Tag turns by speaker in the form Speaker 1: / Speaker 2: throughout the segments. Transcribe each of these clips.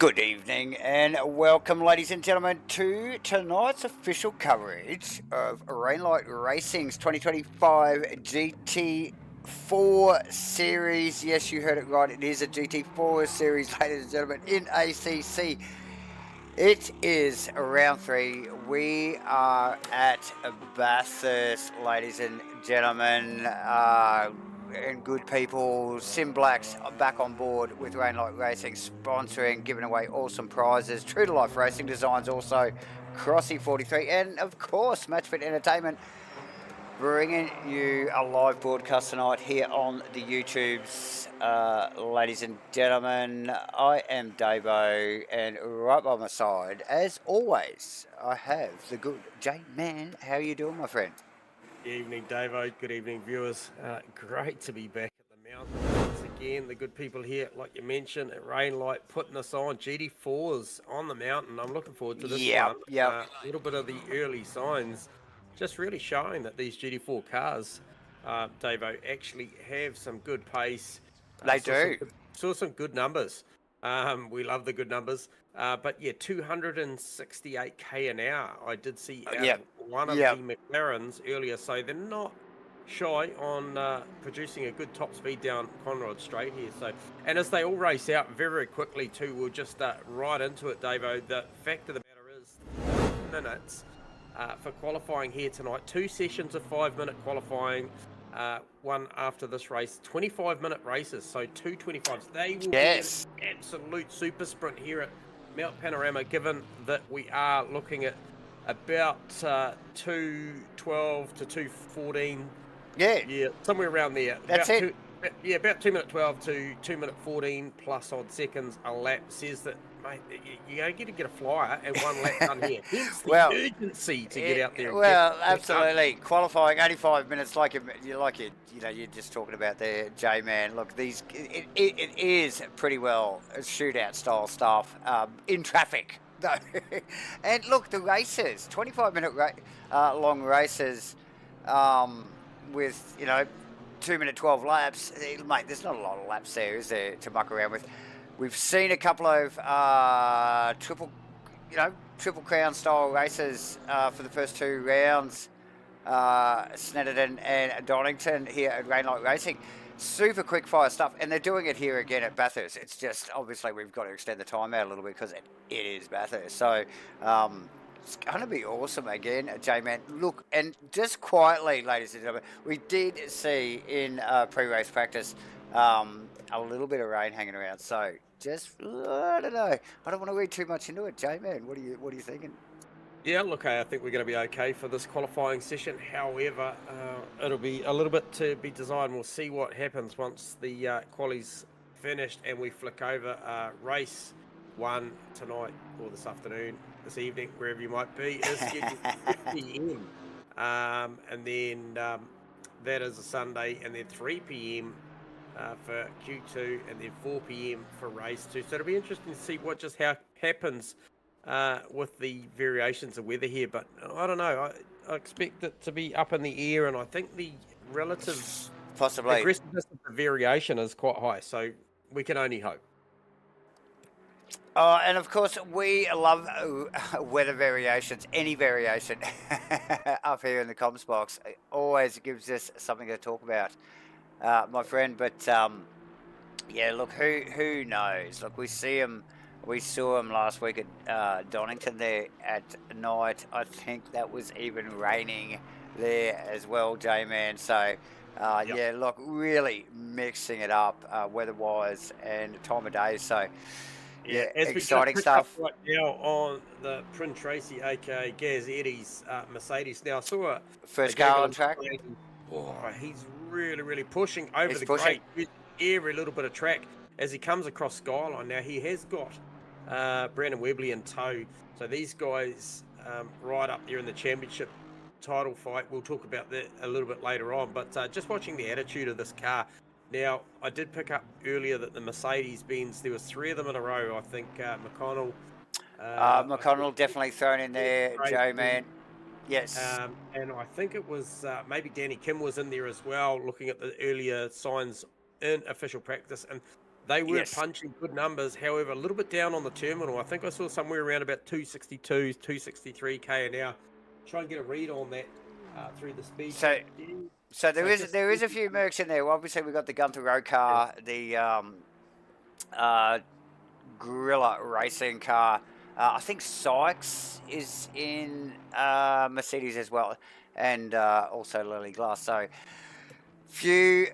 Speaker 1: Good evening and welcome, ladies and gentlemen, to tonight's official coverage of Rainlight Racing's 2025 GT4 series. Yes, you heard it right. It is a GT4 series, ladies and gentlemen, in ACC. It is round 3. We are at Bathurst, ladies and gentlemen. And good people, SIMBLACKS are back on board with Rainlight Racing, sponsoring, giving away awesome prizes. True to Life Racing Designs also, Crossy 43, and of course MATCHFIT Entertainment, bringing you a live broadcast tonight here on the YouTubes. Ladies and gentlemen, I am Davo, and right by my side, as always, I have the good J-Man. How are you doing, my friend?
Speaker 2: Good evening, Davo. Good evening, viewers. Great to be back at the mountain once again. The good people here, like you mentioned, at Rainlight, putting us on. GT4s on the mountain. I'm looking forward to this one. A little bit of the early signs, just really showing that these GT4 cars, Davo, actually have some good pace.
Speaker 1: They do.
Speaker 2: Saw some good numbers. We love the good numbers. But yeah, 268 k an hour. I did see one of the McLarens earlier, so they're not shy on producing a good top speed down Conrod Straight here. So, and as they all race out very, very quickly too, we'll just right into it, Davo. The fact of the matter is, 5 minutes for qualifying here tonight. 2 sessions of 5-minute qualifying. One after this race, 25-minute races, so 2 25s. They will be an absolute super sprint here at Mount Panorama, given that we are looking at about 2:12 to 2:14. Yeah, somewhere around there.
Speaker 1: That's
Speaker 2: about
Speaker 1: it.
Speaker 2: About 2:12 to 2:14 plus odd seconds a lap. Says that, mate, you get to get a flyer and 1 lap done here. Hence the urgency to get out there.
Speaker 1: Well, absolutely. Qualifying 85 minutes, like you're just talking about there, J-Man. Look, it is pretty well shootout style stuff in traffic, though. And look, the races, 25-minute long races, with 2-minute 12 laps, mate. There's not a lot of laps there, is there, to muck around with? We've seen a couple of triple crown style races for the first 2 rounds. Snetterton and Donington here at Rainlight Racing. Super quick fire stuff, and they're doing it here again at Bathurst. It's just, obviously, we've got to extend the time out a little bit because it is Bathurst. So, it's going to be awesome again, J-Man. Look, and just quietly, ladies and gentlemen, we did see in pre-race practice a little bit of rain hanging around. So, just, I don't know. I don't want to read too much into it, J-Man. What are you thinking?
Speaker 2: Yeah, look, I think we're going to be okay for this qualifying session. However, it'll be a little bit to be desired. We'll see what happens once the quali's finished and we flick over race 1 tonight or this afternoon, this evening, wherever you might be, is scheduled 5 p.m. And then that is a Sunday, and then 3 p.m. For Q2, and then 4 p.m. for race 2. So it'll be interesting to see what just happens with the variations of weather here. But I don't know. I expect it to be up in the air, and I think the relative aggressiveness of the variation is quite high. So we can only hope.
Speaker 1: And of course, we love weather variations, any variation up here in the comms box. It always gives us something to talk about, my friend. But yeah, look, who knows? Look, we saw him last week at Donington there at night. I think that was even raining there as well, J-Man. So yeah, look, really mixing it up weather-wise and time of day. So. Yeah, exciting stuff.
Speaker 2: Right now on the Prin Tracy, aka Gaz Eddie's Mercedes. Now I saw
Speaker 1: first car on track.
Speaker 2: Oh, he's really pushing over the grate, every little bit of track as he comes across Skyline. Now he has got Brandon Webley in tow, so these guys right up there in the championship title fight. We'll talk about that a little bit later on. But just watching the attitude of this car. Now, I did pick up earlier that the Mercedes-Benz, there was 3 of them in a row. I think McConnell.
Speaker 1: McConnell definitely thrown in there, J-Man. Yes.
Speaker 2: And I think it was maybe Danny Kim was in there as well, looking at the earlier signs in official practice. And They were
Speaker 1: Yes.
Speaker 2: punching good numbers, however, a little bit down on the terminal. I think I saw somewhere around about 262, 263 k an hour. Try and get a read on that through the speed
Speaker 1: So,
Speaker 2: check.
Speaker 1: so
Speaker 2: So just
Speaker 1: there is a few Mercs in there. Obviously, we've got the Gunther Road car, the uh, Gorilla racing car. I think Sykes is in Mercedes as well, and also Lily Glass. So, few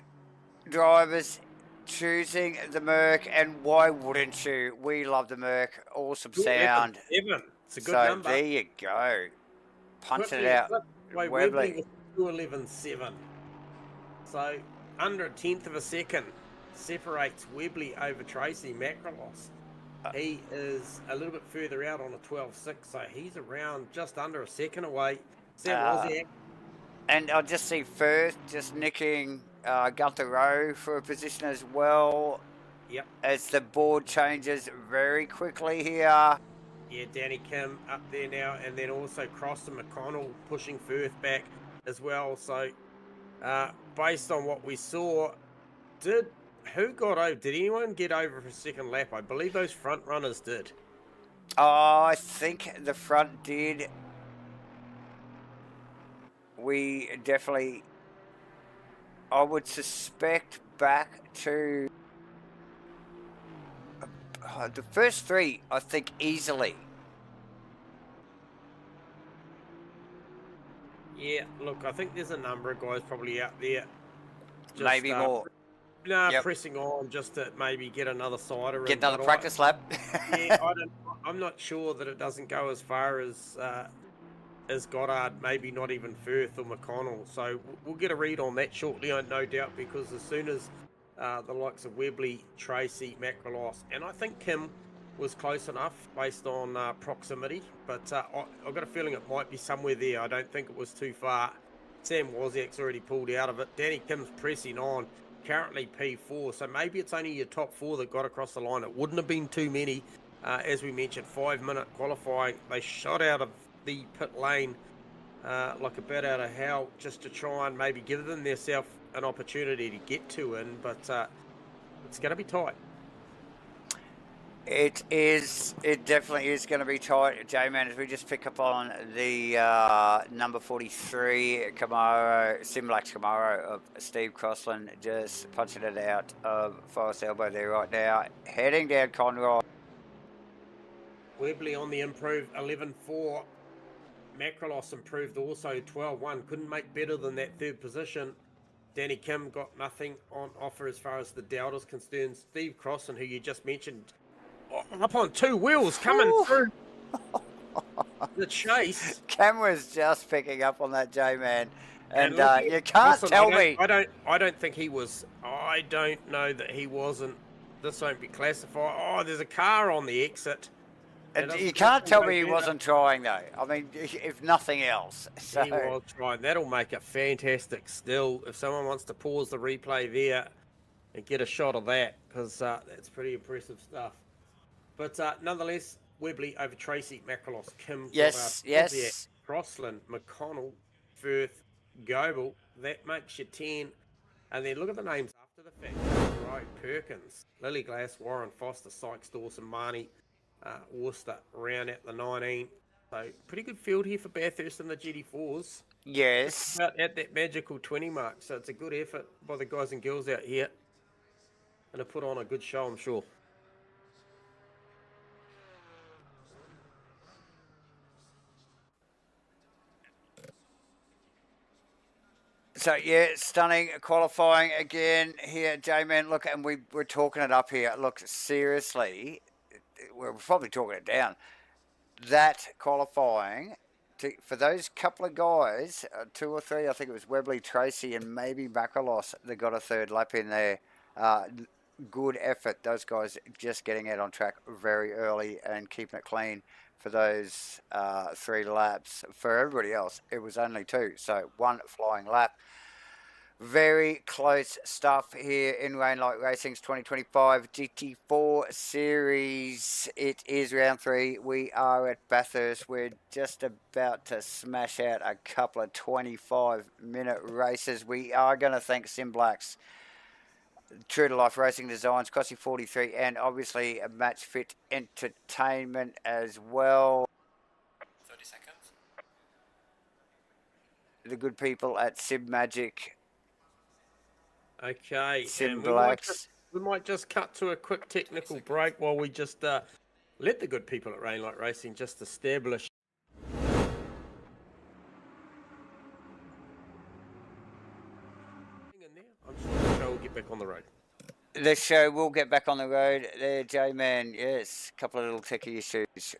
Speaker 1: drivers choosing the Merc, and why wouldn't you? We love the Merc. Awesome sound.
Speaker 2: 211.7. It's a good
Speaker 1: So
Speaker 2: number.
Speaker 1: there you go. Punching it
Speaker 2: Quickly,
Speaker 1: out.
Speaker 2: Webley was 211.7. So under a tenth of a second separates Webley over Tracy Macrolos. He is a little bit further out on a 12.6, so he's around just under a second away. Sam Wozniak.
Speaker 1: And I just see Firth just nicking Gunther Rowe for a position as well.
Speaker 2: Yep.
Speaker 1: As the board changes very quickly here.
Speaker 2: Yeah, Danny Kim up there now, and then also Cross and McConnell pushing Firth back as well. So based on what we saw, who got over? Did anyone get over for a second lap? I believe those front runners did.
Speaker 1: I think the front did. We definitely, I would suspect back to the first three, I think easily.
Speaker 2: Yeah, look, I think there's a number of guys probably out there.
Speaker 1: Just, maybe more.
Speaker 2: Pressing on just to maybe get another cider.
Speaker 1: Get another practice lap.
Speaker 2: Yeah, I'm not sure that it doesn't go as far as Goddard, maybe not even Firth or McConnell. So we'll get a read on that shortly, no doubt, because as soon as the likes of Webley, Tracy, Macrolos, and I think Kim was close enough based on proximity, but I've got a feeling it might be somewhere there. I don't think it was too far. Sam Wozniak's already pulled out of it. Danny Kim's pressing on, currently P4, so maybe it's only your top four that got across the line. It wouldn't have been too many. As we mentioned, 5-minute qualifying. They shot out of the pit lane like a bat out of hell just to try and maybe give them themselves an opportunity to get to in, but it's going to be tight.
Speaker 1: It is. It definitely is going to be tight, J-Man, as we just pick up on the number 43 Camaro, SIMBLACKS Camaro of Steve Crossland, just punching it out of Forest Elbow there right now, heading down Conroy.
Speaker 2: Webley on the improve, 11.4. Macrolos improved also, 12.1. Couldn't make better than that third position. Danny Kim got nothing on offer as far as the doubt is concerned. Steve Crossland, who you just mentioned, up on two wheels coming through the chase.
Speaker 1: Camera's just picking up on that, J-Man, and you can't tell me.
Speaker 2: I don't think he was. I don't know that he wasn't. This won't be classified. Oh, there's a car on the exit.
Speaker 1: And you can't tell me he wasn't trying, though. I mean, if nothing else. So.
Speaker 2: He was trying. That'll make a fantastic still. If someone wants to pause the replay there and get a shot of that, because that's pretty impressive stuff. But nonetheless, Webley over Tracy, Macrolos, Kim,
Speaker 1: yes,
Speaker 2: Goddard, Crossland, McConnell, Firth, Goebel. That makes you 10. And then look at the names after the fact. Right, Perkins, Lily Glass, Warren, Foster, Sykes, Dawson, Marnie, Worcester, round at the 19. So pretty good field here for Bathurst and the GT4s.
Speaker 1: Yes.
Speaker 2: About at that magical 20 mark. So it's a good effort by the guys and girls out here. And to put on a good show, I'm sure.
Speaker 1: So, yeah, stunning qualifying again here, J-Man. Look, and we're talking it up here. Look, seriously, we're probably talking it down. That qualifying, for those couple of guys, 2 or 3, I think it was Webley, Tracy, and maybe Macrolos that got a third lap in there. Good effort. Those guys just getting out on track very early and keeping it clean for those 3 laps. For everybody else, it was only 2, so 1 flying lap. Very close stuff here in Rainlight Racing's 2025 GT4 series. It is round 3. We are at Bathurst. We're just about to smash out a couple of 25-minute races. We are going to thank SIMBLACKS True to Life Racing Designs, Crossy 43, and obviously a MATCHFIT Entertainment as well.
Speaker 3: 30 seconds.
Speaker 1: The good people at SimMagic.
Speaker 2: Okay, and
Speaker 1: SIMBLACKS.
Speaker 2: we might just cut to a quick technical break while we just let the good people at Rainlight Racing just establish. I'm sure the show will get back on the road.
Speaker 1: The show will get back on the road there, J-Man. Yes, a couple of little techie issues.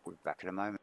Speaker 1: We'll be back in a moment.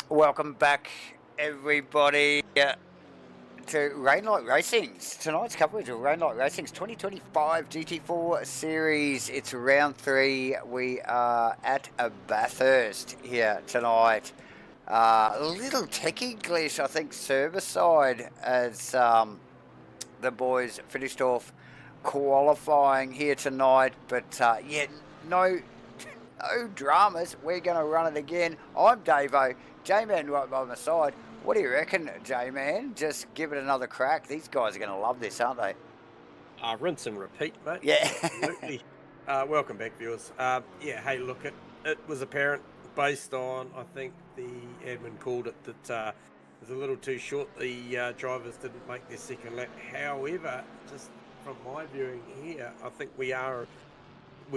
Speaker 1: Welcome back, everybody, to Rainlight Racing's tonight's coverage of Rainlight Racing's 2025 GT4 series. It's round 3. We are at Bathurst here tonight. A little techie glitch, I think, service side as the boys finished off qualifying here tonight. But yeah, no dramas. We're going to run it again. I'm Davo. J-Man right by my side. What do you reckon, J-Man? Just give it another crack. These guys are going to love this, aren't they?
Speaker 2: Rinse and repeat, mate.
Speaker 1: Yeah.
Speaker 2: Absolutely. Welcome back, viewers. Yeah, hey, look, it was apparent based on, I think the admin called it, that it was a little too short. The drivers didn't make their second lap. However, just from my viewing here, I think we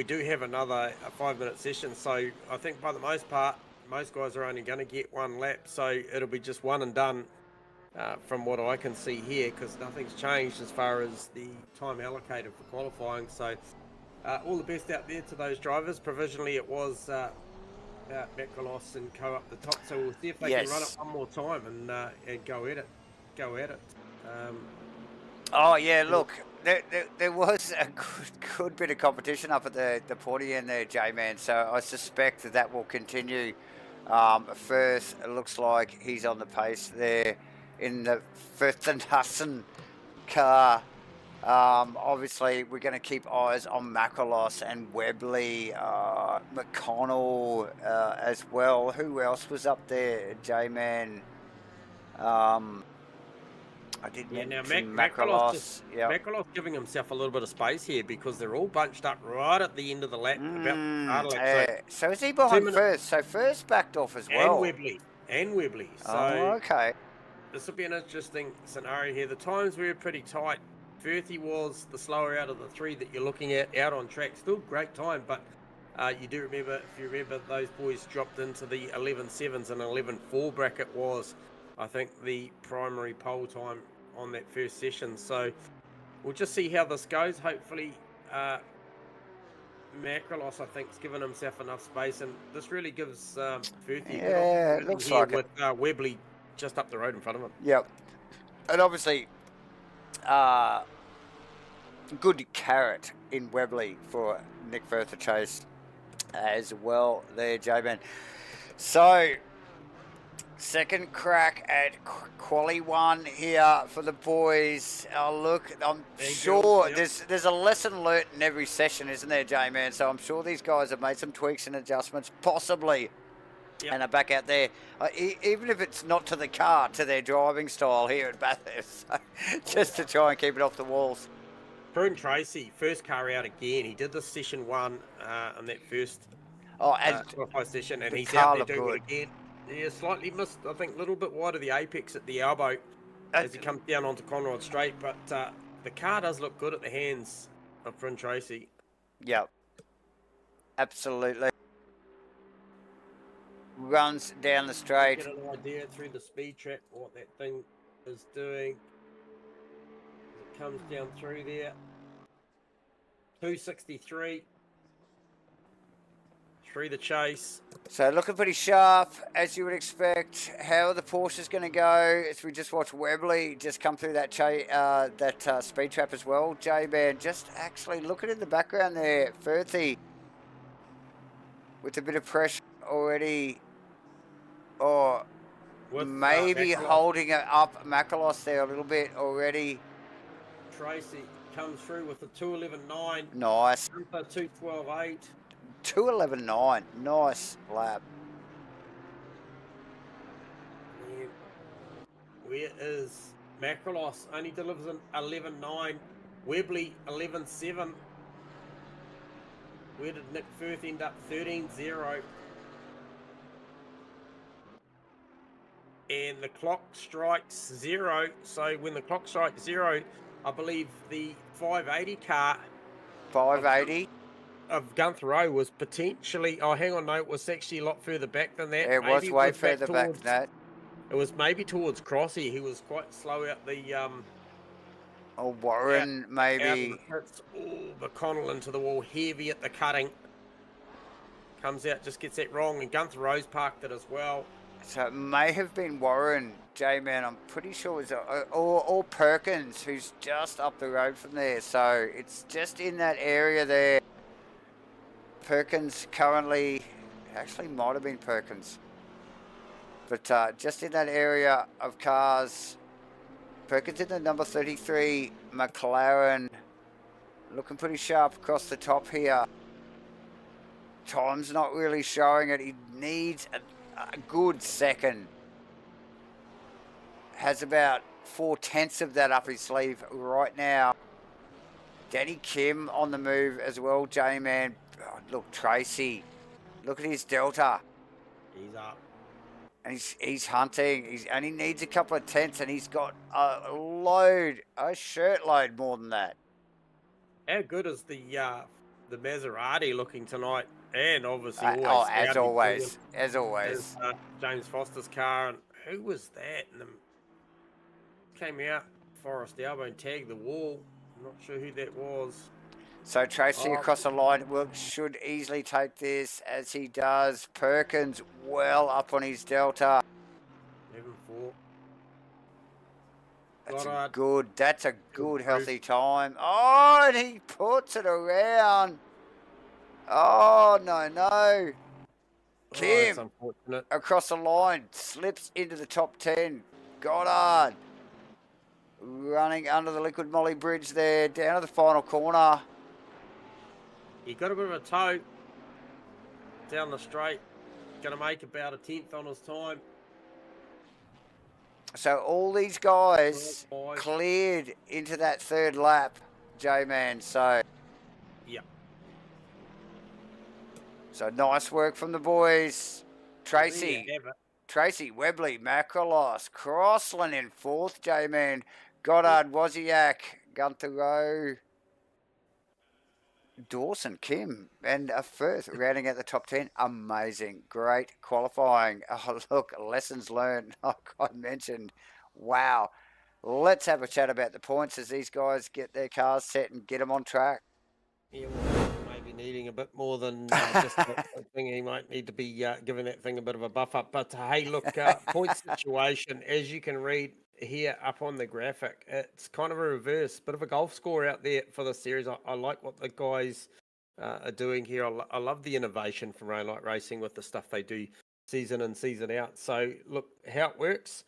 Speaker 2: do have another 5-minute session. So I think by the most part, most guys are only going to get one lap. So it'll be just one and done. From what I can see here, because nothing's changed as far as the time allocated for qualifying. So all the best out there to those drivers. Provisionally it was Mekkalos and Co up the top, so we'll see if they can run it one more time and go at it.
Speaker 1: Oh yeah, look, there was a good bit of competition up at the Porty end there, J-Man, so I suspect that will continue. Firth, it looks like he's on the pace there in the Firth and Husson car. Obviously, we're going to keep eyes on Mekkalos and Webley, McConnell as well. Who else was up there, J-Man? I did mention Mekkalos.
Speaker 2: Mekkalos giving himself a little bit of space here because they're all bunched up right at the end of the lap.
Speaker 1: So is he behind First? So First backed off as well.
Speaker 2: And Webley. So
Speaker 1: okay.
Speaker 2: This will be an interesting scenario here. The times were pretty tight. Firthy was the slower out of the three that you're looking at out on track. Still great time, but you do remember, if you remember, those boys dropped into the 11.7s and 11.4 bracket was, I think, the primary pole time on that first session. So we'll just see how this goes. Hopefully, Mekkalos, I think, has given himself enough space, and this really gives Firthy
Speaker 1: it looks like
Speaker 2: with Webley just up the road in front of him.
Speaker 1: Yep. And obviously, good carrot in Webley for Nick Firth to chase as well there, J-Man. So, second crack at Quali 1 here for the boys. Oh, look, I'm sure there's a lesson learnt in every session, isn't there, J-Man? So I'm sure these guys have made some tweaks and adjustments, possibly. Yep. And are back out there, even if it's not to the car, to their driving style here at Bathurst, so just to try and keep it off the walls.
Speaker 2: Prune Tracy, first car out again. He did the session 1 on that first qualified session, and he's out there doing it again. Yeah, slightly missed, I think, a little bit wide of the apex at the elbow as he comes down onto Conrad Straight, but the car does look good at the hands of Prune Tracy.
Speaker 1: Yep, absolutely. Runs down the straight.
Speaker 2: Get an idea through the speed trap what that thing is doing. It comes down through there. 263 through the chase.
Speaker 1: So looking pretty sharp, as you would expect. How are the Porsches going to go? As we just watched Webley just come through that speed trap as well. J-Man, just actually looking in the background there, Firthy with a bit of pressure already. Or maybe holding it up Mekkalos there a little bit already.
Speaker 2: Tracy comes through with a 2:11.9.
Speaker 1: Nice.
Speaker 2: 2:12.8.
Speaker 1: 2:11.9. Nice lap.
Speaker 2: And where is Mekkalos? Only delivers an 11.9. Webley 11.7. Where did Nick Firth end up? 13.0. And the clock strikes 0. So when the clock strikes 0, I believe the 580 car
Speaker 1: 580
Speaker 2: of Gunther O was potentially, oh hang on, no, it was actually a lot further back than that.
Speaker 1: It was way further back than that.
Speaker 2: It was maybe towards Crossy. He was quite slow out the
Speaker 1: Warren maybe.
Speaker 2: McConnell into the wall, heavy at the cutting. Comes out, just gets that wrong, and Gunther O's parked it as well.
Speaker 1: So it may have been Warren, J-Man. I'm pretty sure it was or Perkins, who's just up the road from there. So it's just in that area there. Perkins currently, actually might have been Perkins. But just in that area of cars, Perkins in the number 33 McLaren, looking pretty sharp across the top here. Time's not really showing it. He needs a good second. Has about 4/10 of that up his sleeve right now. Danny Kim on the move as well, J-Man. Oh, look, Tracy. Look at his delta.
Speaker 2: He's up.
Speaker 1: And he's hunting. And he needs a couple of tenths, and he's got a load, a shirt load more than that.
Speaker 2: How good is the Maserati looking tonight? And obviously
Speaker 1: as always.
Speaker 2: Is, James Foster's car. And who was that? And came out, Forest Albo, and tagged the wall. I'm not sure who that was.
Speaker 1: So Tracy across the line should easily take this, as he does. Perkins well up on his delta.
Speaker 2: 11-4.
Speaker 1: That's a good healthy time. Oh, and he puts it around. Oh, no. Kim across the line, slips into the top 10. Goddard running under the Liquid Molly Bridge there, down to the final corner.
Speaker 2: He got a bit of a toe down the straight. Going to make about a 10th on his time.
Speaker 1: So all these guys cleared into that third lap, J-Man. So
Speaker 2: yeah.
Speaker 1: So nice work from the boys. Tracy, Webley, Macrolos, Crossland in fourth, J-Man. Goddard, Wozniak, Gunther Rowe, Dawson, Kim, and Firth rounding out the top 10. Amazing. Great qualifying. Oh, look, lessons learned, like I mentioned. Wow. Let's have a chat about the points as these guys get their cars set and get them on track.
Speaker 2: Yeah, well, maybe needing a bit more than just a thing. He might need to be giving that thing a bit of a buff up. But hey, look, point situation, as you can read here up on the graphic, it's kind of a reverse, bit of a golf score out there for the series. I like what the guys are doing here. I love the innovation from Rain Light Racing with the stuff they do season in, season out. So look how it works.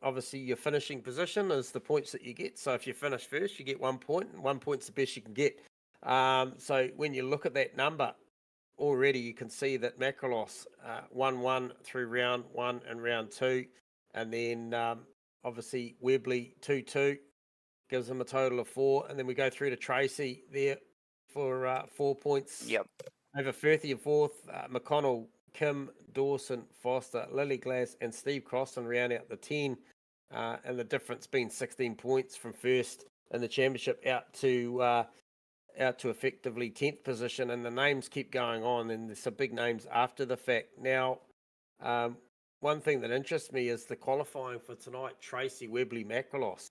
Speaker 2: Obviously, your finishing position is the points that you get. So if you finish first, you get 1 point, and 1 point's the best you can get. So when you look at that number, already you can see that Macrolos 1-1 through round 1 and round 2. And then obviously Webley 2-2 gives him a total of 4. And then we go through to Tracy there for 4 points.
Speaker 1: Yep.
Speaker 2: Over Firthy in fourth, McConnell, Kim, Dawson, Foster, Lily Glass, and Steve Crossan round out the 10. And the difference being 16 points from first in the championship out to effectively 10th position. And the names keep going on, and there's some big names after the fact. Now, one thing that interests me is the qualifying for tonight, Tracy, Webley, Macrolos.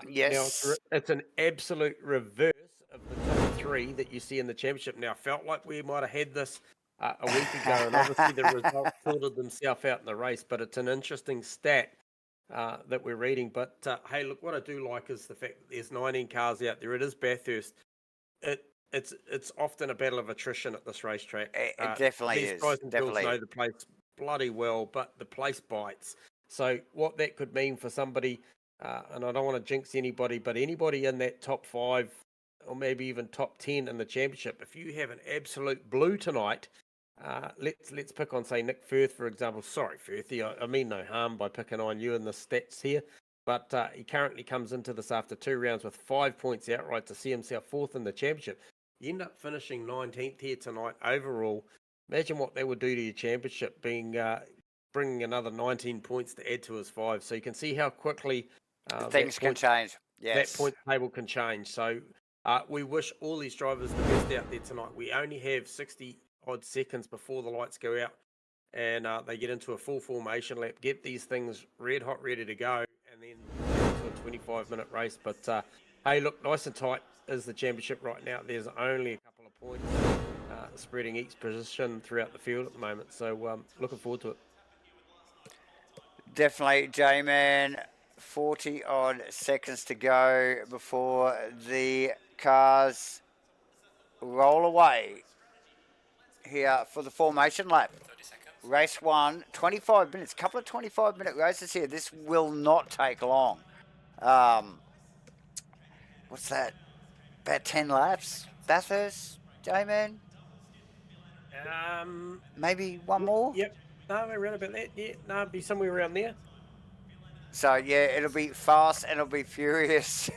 Speaker 1: Yes.
Speaker 2: Now, it's an absolute reverse of the top 3 that you see in the championship. Now, felt like we might have had this a week ago, and obviously the results sorted themselves out in the race, but it's an interesting stat that we're reading. But hey, look, what I do like is the fact that there's 19 cars out there. It is Bathurst. It's often a battle of attrition at this racetrack.
Speaker 1: It definitely
Speaker 2: these
Speaker 1: is.
Speaker 2: Guys and
Speaker 1: definitely.
Speaker 2: Girls know the place bloody well, but the place bites. So what that could mean for somebody, and I don't want to jinx anybody, but anybody in that top 5 or maybe even top 10 in the championship, if you have an absolute blue tonight, let's pick on, say, Nick Firth, for example. Sorry, Firthy, I mean no harm by picking on you in the stats here, but he currently comes into this after 2 rounds with 5 points outright to see himself 4th in the championship. You end up finishing 19th here tonight overall. Imagine what that would do to your championship, being bringing another 19 points to add to his 5. So you can see how quickly
Speaker 1: things can change. Yes.
Speaker 2: That point table can change. So we wish all these drivers the best out there tonight. We only have 60-odd seconds before the lights go out, and they get into a full formation lap, get these things red hot, ready to go, and then into a 25-minute race. But hey, look, nice and tight is the championship right now. There's only a couple of points spreading each position throughout the field at the moment. So looking forward to it.
Speaker 1: Definitely, J-Man. 40-odd seconds to go before the cars roll away here for the formation lap.
Speaker 3: 30 seconds.
Speaker 1: Race 1, 25 minutes. Couple of 25-minute races here. This will not take long. What's that? About 10 laps. Bathurst, J-Man? Maybe one more?
Speaker 2: Yep. No, around about that. Yeah, no, it'd be somewhere around there.
Speaker 1: So, yeah, it'll be fast and it'll be furious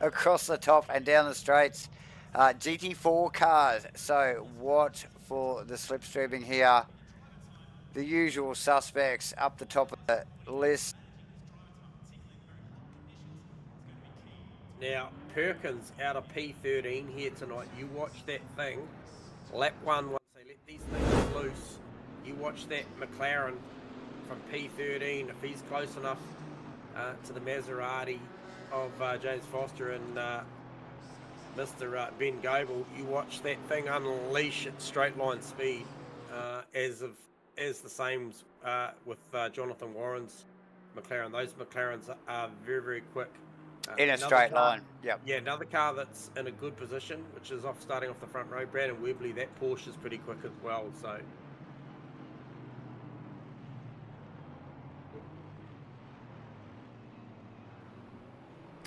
Speaker 1: across the top and down the straights. GT4 cars. So, watch for the slipstreaming here. The usual suspects up the top of the list.
Speaker 2: Now, Perkins out of P13 here tonight. You watch that thing. Lap 1, once they let these things loose, you watch that McLaren from P13. If he's close enough to the Maserati of James Foster and Mr. Ben Goebel, you watch that thing unleash at straight line speed as the same with Jonathan Warren's McLaren. Those McLarens are very, very quick.
Speaker 1: In a straight line, yep.
Speaker 2: Yeah, another car that's in a good position, which is starting off the front row, Brandon Webley, that Porsche is pretty quick as well, so.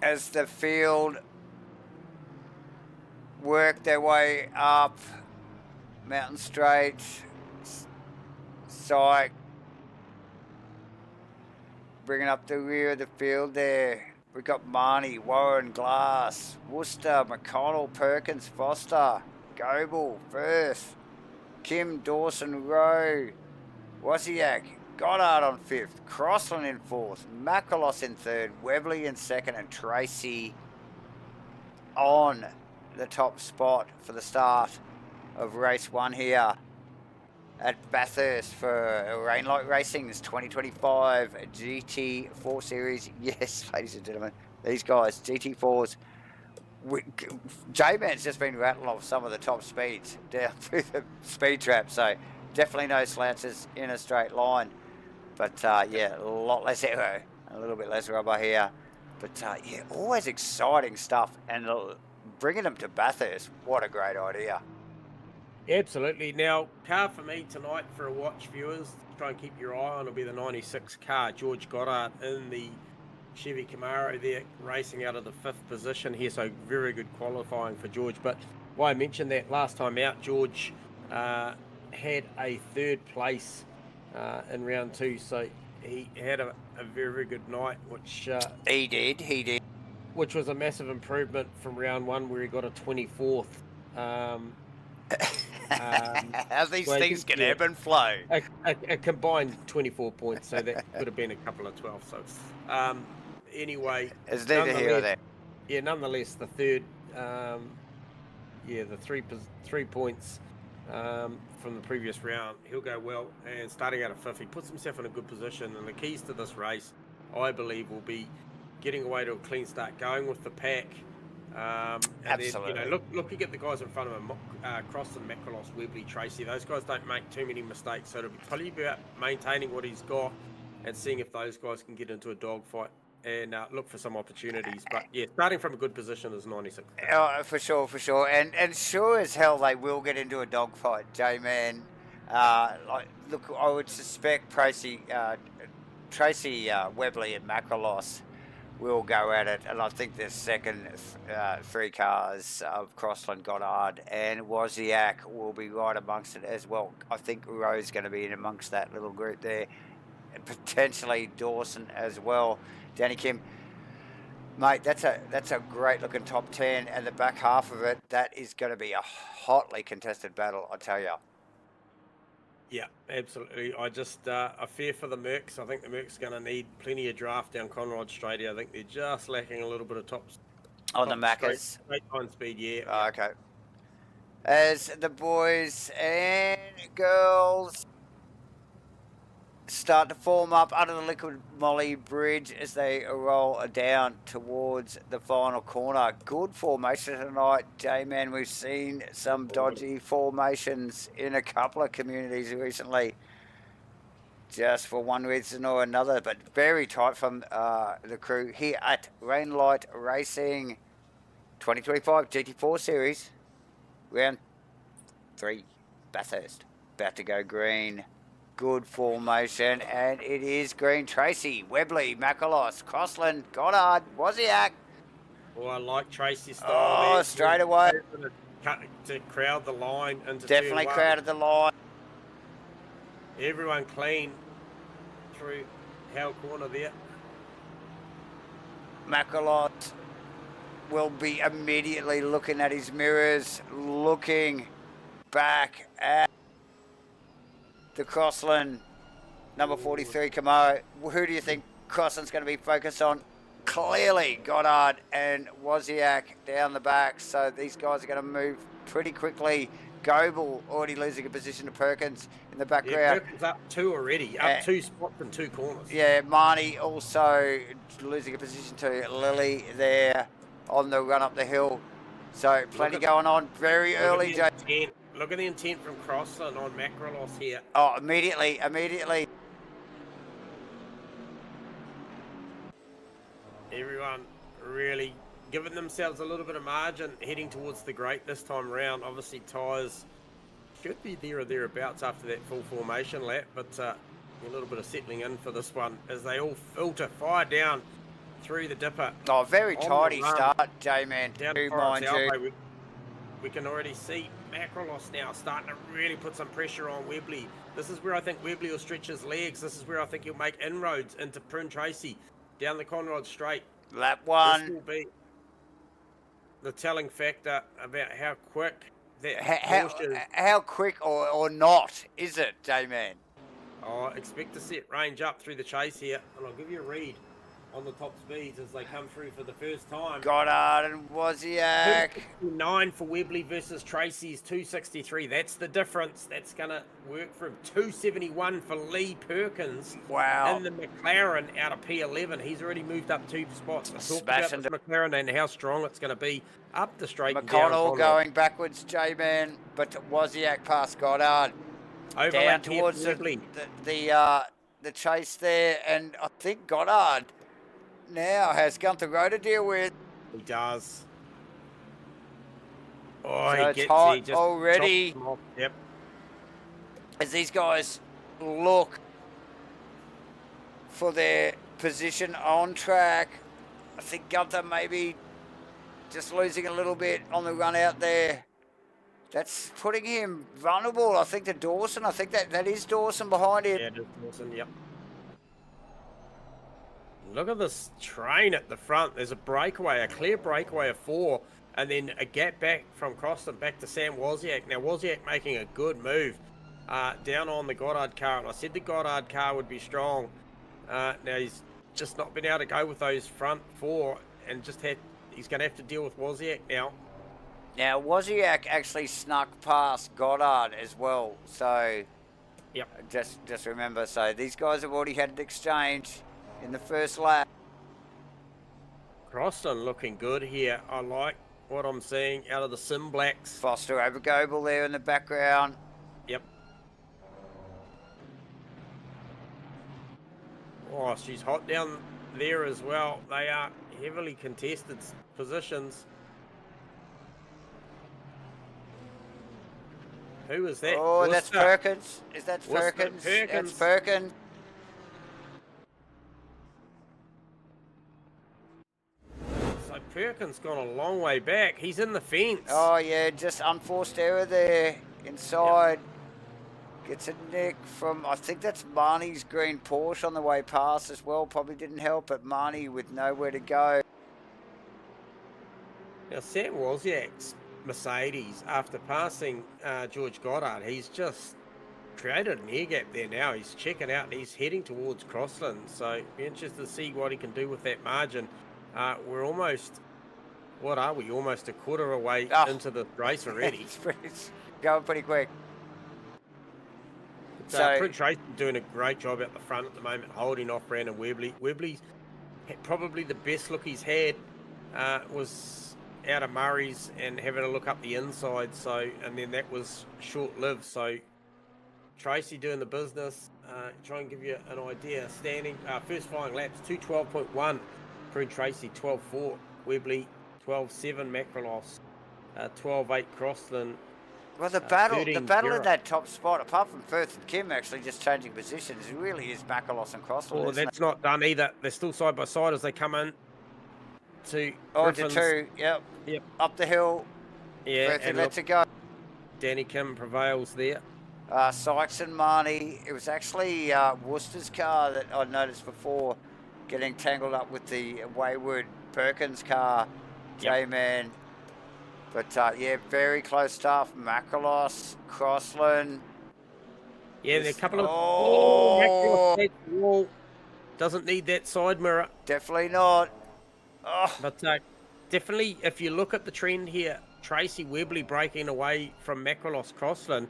Speaker 1: As the field work their way up Mountain Straight, Syke, bringing up the rear of the field there. We've got Marnie, Warren, Glass, Worcester, McConnell, Perkins, Foster, Goebel, Firth, Kim, Dawson, Rowe, Wozniak, Goddard on 5th, Crossland in 4th, Makalos in 3rd, Webley in 2nd, and Tracy on the top spot for the start of race 1 here at Bathurst for Rainlight Racing's 2025 GT4 series. Yes, ladies and gentlemen, these guys, GT4s. J-Man's just been rattling off some of the top speeds down through the speed trap, so definitely no slances in a straight line. But yeah, a lot less aero, a little bit less rubber here. But yeah, always exciting stuff, and bringing them to Bathurst, what a great idea.
Speaker 2: Absolutely. Now, car for me tonight for a watch, viewers, try and keep your eye on will be the 96 car, George Goddard in the Chevy Camaro there, racing out of the 5th position here, so very good qualifying for George. But why I mentioned that last time out, George had a 3rd place in round 2, so he had a very, very good night, which
Speaker 1: he did,
Speaker 2: which was a massive improvement from round 1 where he got a 24th.
Speaker 1: How these things can ebb and flow.
Speaker 2: A combined 24 points, so that could have been a couple of 12. So anyway,
Speaker 1: it's neither here or there.
Speaker 2: Yeah, nonetheless, the 3rd, the 3 points from the previous round, he'll go well. And starting out of 5th, he puts himself in a good position. And the keys to this race, I believe, will be getting away to a clean start, going with the pack. And
Speaker 1: Absolutely.
Speaker 2: then, looking at the guys in front of him, Crossland, Makalos, Webley, Tracy, those guys don't make too many mistakes, so it'll be probably about maintaining what he's got and seeing if those guys can get into a dogfight and look for some opportunities. But yeah, starting from a good position is 96.
Speaker 1: For sure. And sure as hell they will get into a dogfight, J-Man. Look, I would suspect Tracy Webley and Makalos will go at it, and I think the second 3 cars of Crossland, Goddard, and Wozniak will be right amongst it as well. I think Rowe's going to be in amongst that little group there, and potentially Dawson as well. Danny Kim, mate, that's a great looking top 10, and the back half of it, that is going to be a hotly contested battle, I tell you.
Speaker 2: Yeah, absolutely. I just I fear for the Mercs. I think the Mercs are going to need plenty of draft down Conrod Straight. I think they're just lacking a little bit of top
Speaker 1: on the Maccas.
Speaker 2: Straight line speed, yeah.
Speaker 1: Oh, okay. As the boys and girls start to form up under the Liquid Molly Bridge as they roll down towards the final corner. Good formation tonight, J-Man. We've seen some dodgy formations in a couple of communities recently, just for one reason or another, but very tight from the crew here at Rainlight Racing 2025 GT4 Series, round 3, Bathurst. About to go green. good formation, and it is green. Tracy, Webley, Makalos, Crossland, Goddard, Wozniak.
Speaker 2: Oh, I like Tracy's style.
Speaker 1: Oh,
Speaker 2: there.
Speaker 1: straight away.
Speaker 2: To crowd the line into
Speaker 1: Definitely
Speaker 2: turn one.
Speaker 1: crowded the line.
Speaker 2: Everyone clean through Howe corner there.
Speaker 1: Makalos will be immediately looking at his mirrors, looking back at the Crossland, number 43 Camaro. Who do you think Crossland's going to be focused on? Clearly Goddard and Wozniak down the back, so these guys are going to move pretty quickly. Goebel already losing a position to Perkins in the background.
Speaker 2: Yeah, Perkins up 2 already, up 2 spots and 2 corners.
Speaker 1: Yeah, Marnie also losing a position to Lily there on the run up the hill. So plenty going on very early, Jay.
Speaker 2: Look at the intent from Crossland on Macrolos here.
Speaker 1: Oh, immediately.
Speaker 2: Everyone really giving themselves a little bit of margin, heading towards the great this time round. Obviously, tyres should be there or thereabouts after that full formation lap, but a little bit of settling in for this one as they all filter, fire down through the dipper.
Speaker 1: Oh, very tidy start, J-Man.
Speaker 2: Down to
Speaker 1: Mind you.
Speaker 2: We can already see Macrolos now starting to really put some pressure on Webley. This is where I think Webley will stretch his legs. This is where I think he'll make inroads into Prune Tracy down the Conrod Straight.
Speaker 1: Lap 1.
Speaker 2: This will be the telling factor about how quick that
Speaker 1: how quick or not is it, J-Man?
Speaker 2: Oh, expect to see it range up through the chase here, and I'll give you a read on the top speeds as they come through for the first time.
Speaker 1: Goddard and Wozniak.
Speaker 2: 269 for Webley versus Tracy's 263. That's the difference. That's going to work for him. 271 for Lee Perkins.
Speaker 1: Wow.
Speaker 2: In the McLaren out of P11. He's already moved up 2 spots. I talked about
Speaker 1: Smashing
Speaker 2: the McLaren and how strong it's going to be up the straight and
Speaker 1: McConnell
Speaker 2: down.
Speaker 1: going backwards, J-Man, but Wozniak past Goddard.
Speaker 2: Overlap
Speaker 1: down towards the chase there, and I think Goddard now has Gunther Rowe to deal with.
Speaker 2: He does. Oh,
Speaker 1: so
Speaker 2: he gets
Speaker 1: hot
Speaker 2: he just
Speaker 1: already.
Speaker 2: Yep.
Speaker 1: As these guys look for their position on track, I think Gunther maybe just losing a little bit on the run out there. That's putting him vulnerable, I think, to Dawson. I think that is Dawson behind him.
Speaker 2: Yeah, it is Dawson, yep. Look at this train at the front. There's a breakaway, a clear breakaway of 4, and then a gap back from Crossland back to Sam Wozniak. Now, Wozniak making a good move down on the Goddard car, and I said the Goddard car would be strong. Now, he's just not been able to go with those front 4, and he's going to have to deal with Wozniak now.
Speaker 1: Now, Wozniak actually snuck past Goddard as well, so
Speaker 2: yep.
Speaker 1: Just remember, so these guys have already had an exchange in the first lap.
Speaker 2: Crossland looking good here. I like what I'm seeing out of the SIMBLACKS.
Speaker 1: Foster over Goebel there in the background.
Speaker 2: Yep. Oh, she's hot down there as well. They are heavily contested positions. Who is that?
Speaker 1: Oh, that's Perkins. Is that
Speaker 2: Worcester.
Speaker 1: Perkins?
Speaker 2: Perkins?
Speaker 1: That's Perkins.
Speaker 2: So Perkins gone a long way back. He's in the fence.
Speaker 1: Oh, yeah, just unforced error there inside. Yep. Gets a nick from, I think that's Marnie's green Porsche on the way past as well. Probably didn't help, but Marnie with nowhere to go.
Speaker 2: Now, Sam Wozniak's Mercedes, after passing George Goddard, he's just created an air gap there now. He's checking out and he's heading towards Crossland. So be interested to see what he can do with that margin. We're almost, what are we? Almost a quarter away into the race already.
Speaker 1: It's going pretty quick.
Speaker 2: So Prince Tracy's doing a great job at the front at the moment, holding off Brandon Webley. Webley's probably the best look he's had was out of Murray's and having a look up the inside, so, and then that was short-lived. So Tracy doing the business. Try and give you an idea. Standing first flying laps 2:12.1 Prune Tracy, 12:4 Webley, 12:7 Macrolos, 12:8 Crossland,
Speaker 1: Well, the battle in
Speaker 2: 13-0.
Speaker 1: that top spot, apart from Firth and Kim actually just changing positions, it really is Makalos and Crossland.
Speaker 2: Well, that's not done either. They're still side by side as they come in to Griffin's.
Speaker 1: To two, yep. Up the hill.
Speaker 2: Yeah,
Speaker 1: Firth
Speaker 2: and
Speaker 1: lets it go.
Speaker 2: Danny Kim prevails there.
Speaker 1: Sykes and Marnie. It was actually Worcester's car that I noticed before getting tangled up with the wayward Perkins car. J-Man. But yeah, very close stuff. Makalos, Crossland.
Speaker 2: Yeah, there are a couple of. Oh, Makalos doesn't need that side mirror.
Speaker 1: Definitely not. Oh.
Speaker 2: But definitely, if you look at the trend here, Tracy Webley breaking away from Makalos Crossland,